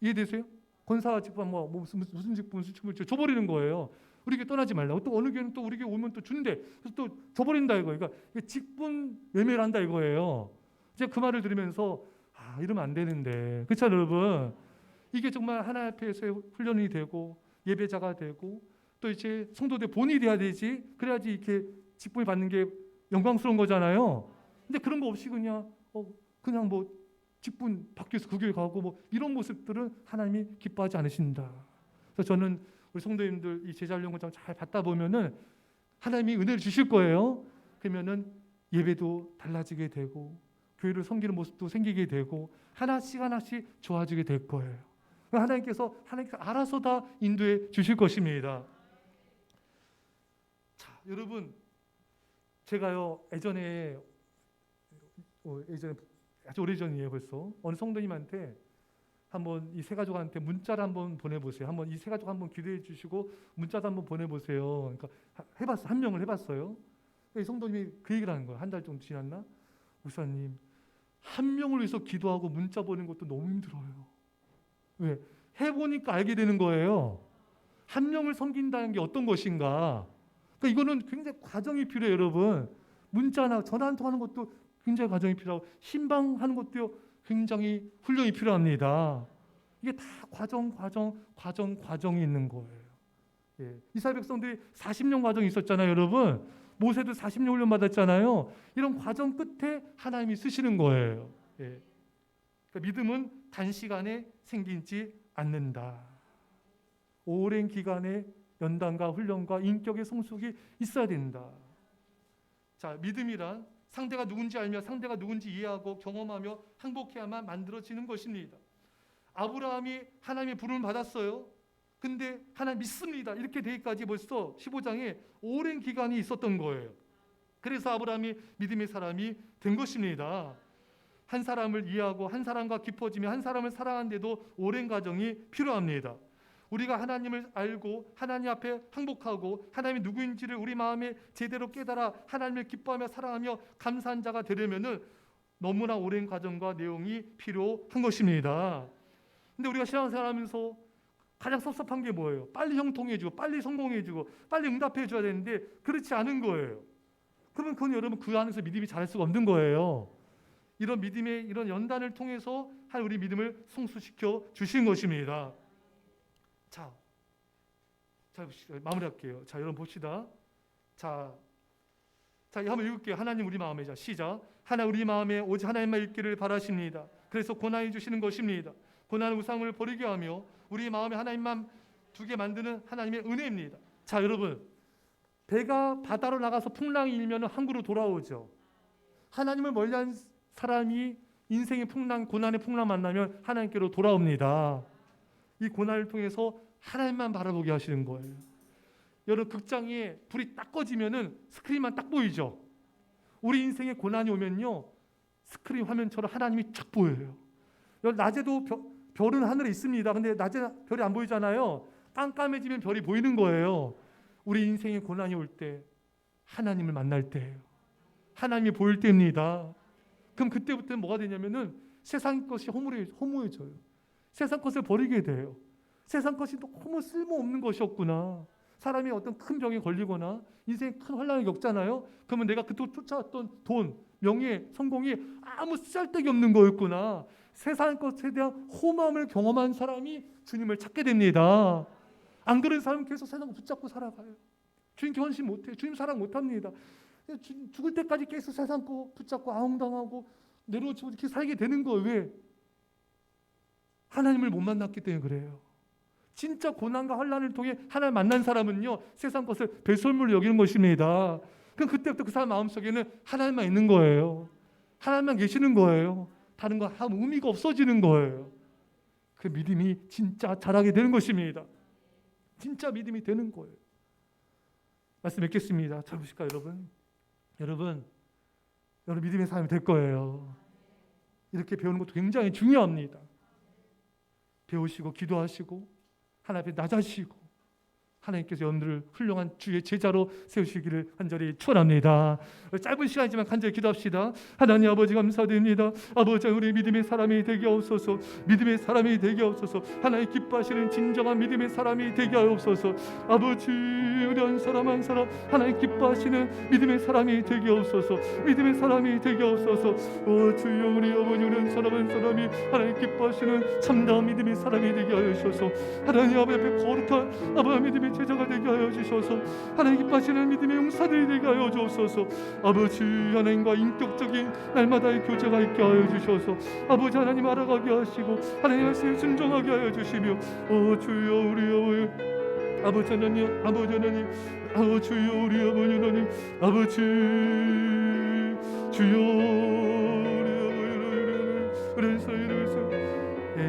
이해되세요? 권사 직분 무슨 직분 수칙을 줘버리는 거예요. 우리 교회 떠나지 말라. 또 어느 교회는 또 우리 교회 오면 또 준대. 그래서 또 줘버린다 이거예요. 그러니까 직분 매매를 한다 이거예요. 이제 그 말을 들으면서 이러면 안 되는데, 그렇죠, 여러분? 이게 정말 하나님 앞에서의 훈련이 되고 예배자가 되고 또 이제 성도들 본이 돼야 되지. 그래야지 이렇게 직분을 받는 게 영광스러운 거잖아요. 근데 그런 거 없이 그냥 뭐 직분 바뀌어서 그 교회 가고 뭐 이런 모습들은 하나님이 기뻐하지 않으신다. 그래서 저는 우리 성도님들 이 제자훈련 과정 잘 받다 보면은 하나님이 은혜를 주실 거예요. 그러면은 예배도 달라지게 되고 교회를 섬기는 모습도 생기게 되고 하나씩 좋아지게 될 거예요. 하나님께서 알아서 다 인도해 주실 것입니다. 자, 여러분, 제가요 예전에 아주 오래전이에요. 벌써 어느 성도님한테 한번 이 세 가족한테 문자를 한번 보내보세요. 한번 이 세 가족 한번 기도해 주시고 문자도 한번 보내보세요. 그러니까 한 명을 해봤어요. 이 성도님이 그 얘기를 하는 거예요. 한 달 정도 지났나? 목사님, 한 명을 위해서 기도하고 문자 보내는 것도 너무 힘들어요. 왜? 해보니까 알게 되는 거예요. 한 명을 섬긴다는 게 어떤 것인가. 그러니까 이거는 굉장히 과정이 필요해요, 여러분. 문자나 전화 한 통하는 것도 굉장히 과정이 필요하고 신방하는 것도 굉장히 훈련이 필요합니다. 이게 다 과정이 있는 거예요. 예. 이스라엘 백성들이 40년 과정이 있었잖아요, 여러분. 모세도 40년 훈련 받았잖아요. 이런 과정 끝에 하나님이 쓰시는 거예요. 예. 그러니까 믿음은 단시간에 생기지 않는다. 오랜 기간의 연단과 훈련과 인격의 성숙이 있어야 된다. 자, 믿음이란 상대가 누군지 알며 상대가 누군지 이해하고 경험하며 항복해야만 만들어지는 것입니다. 아브라함이 하나님의 부름을 받았어요. 근데 하나님 믿습니다. 이렇게 되기까지 벌써 15장에 오랜 기간이 있었던 거예요. 그래서 아브라함이 믿음의 사람이 된 것입니다. 한 사람을 이해하고 한 사람과 깊어지며 한 사람을 사랑하는데도 오랜 과정이 필요합니다. 우리가 하나님을 알고 하나님 앞에 항복하고 하나님이 누구인지를 우리 마음에 제대로 깨달아 하나님을 기뻐하며 사랑하며 감사한 자가 되려면은 너무나 오랜 과정과 내용이 필요한 것입니다. 근데 우리가 신앙생활 하면서 가장 섭섭한 게 뭐예요? 빨리 형통해주고 빨리 성공해주고 빨리 응답해줘야 되는데 그렇지 않은 거예요. 그러면 그건 여러분 그 안에서 믿음이 자랄 수가 없는 거예요. 이런 믿음의 이런 연단을 통해서 한 우리 믿음을 성숙시켜 주신 것입니다. 자 마무리할게요. 자, 여러분 봅시다. 자, 한번 읽을게요. 하나님 우리 마음에. 자, 시작. 하나 우리 마음에 오직 하나님만 있기를 바라십니다. 그래서 고난이 주시는 것입니다. 고난은 우상을 버리게 하며 우리 마음에 하나님만 두게 만드는 하나님의 은혜입니다. 자, 여러분, 배가 바다로 나가서 풍랑이 일면 항구로 돌아오죠. 하나님을 멀리한 사람이 인생의 풍랑, 고난의 풍랑 만나면 하나님께로 돌아옵니다. 이 고난을 통해서 하나님만 바라보게 하시는 거예요. 여러분, 극장에 불이 딱 꺼지면은 스크린만 딱 보이죠. 우리 인생에 고난이 오면요, 스크린 화면처럼 하나님이 쫙 보여요. 낮에도 별은 하늘에 있습니다. 근데 낮에 별이 안 보이잖아요. 깜깜해지면 별이 보이는 거예요. 우리 인생에 고난이 올 때 하나님을 만날 때예요. 하나님이 보일 때입니다. 그럼 그때부터는 뭐가 되냐면은 세상 것이 허무해져요. 세상 것을 버리게 돼요. 세상 것이 너무 쓸모없는 것이었구나. 사람이 어떤 큰 병에 걸리거나 인생에 큰 환난을 겪잖아요. 그러면 내가 그토록 쫓아왔던 돈, 명예, 성공이 아무 쓸데기 없는 거였구나. 세상 것에 대한 허무함을 경험한 사람이 주님을 찾게 됩니다. 안 그런 사람은 계속 세상을 붙잡고 살아가요. 주님 헌신 못해요. 주님 사랑 못합니다. 죽을 때까지 계속 세상 거 붙잡고 아웅당하고 내려오치고 이렇게 살게 되는 거예요. 왜? 하나님을 못 만났기 때문에 그래요. 진짜 고난과 환난을 통해 하나님을 만난 사람은요, 세상 것을 배설물로 여기는 것입니다. 그럼 그때부터 그 사람 마음속에는 하나님만 있는 거예요. 하나님만 계시는 거예요. 다른 거 아무 의미가 없어지는 거예요. 그 믿음이 진짜 자라게 되는 것입니다. 진짜 믿음이 되는 거예요. 말씀 맺겠습니다. 잘 보실까요, 여러분? 여러분 믿음의 사람이 될 거예요. 이렇게 배우는 것도 굉장히 중요합니다. 배우시고 기도하시고 하나님 앞에 낮아지고 하나님께서 여러분들을 훌륭한 주의 제자로 세우시기를 간절히 축원합니다. 짧은 시간이지만 간절히 기도합시다. 하나님 아버지 감사드립니다. 아버지 우리 믿음의 사람이 되게 하옵소서. 믿음의 사람이 되게 하옵소서. 하나님 기뻐하시는 진정한 믿음의 사람이 되게 하옵소서. 아버지 우리 한 사람 한 사람 하나님 기뻐하시는 믿음의 사람이 되게 하옵소서. 믿음의 사람이 되게 하옵소서. 오 주여 우리 아버지 우리 한 사람 한 사람이 하나님 기뻐하시는 참다운 믿음의 사람이 되게 하여 주셔서 하나님 아버지 앞에 거룩한 아버지 믿음의 제자가 되게 하여 주셔서 하나님 기뻐하시는 믿음의 용사들이 되게 하여 주옵소서. 아버지 하나님과 인격적인 날마다의 교제가 있게 하여 주셔서 아버지 하나님 알아가게 하시고 하나님 말씀에 순종하게 하여 주시며 오 주여 우리 아버지 하나님 주여 우리 아버지 하나님 아버지 주여 우리 아버지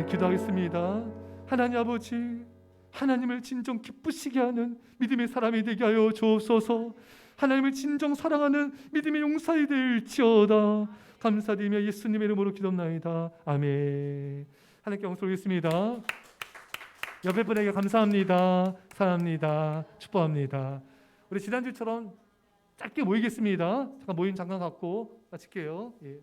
기도하겠습니다. 하나님 아버지 하나님을 진정 기쁘시게 하는 믿음의 사람이 되게 하여 주옵소서. 하나님을 진정 사랑하는 믿음의 용사이 될지어다. 감사드리며 예수님의 이름으로 기도합나이다. 아멘. 하나님께 영광 돌리겠습니다. 옆에 분에게 감사합니다. 사랑합니다. 축복합니다. 우리 지난주처럼 짧게 모이겠습니다. 잠깐 모임 잠깐 갖고 마칠게요. 예.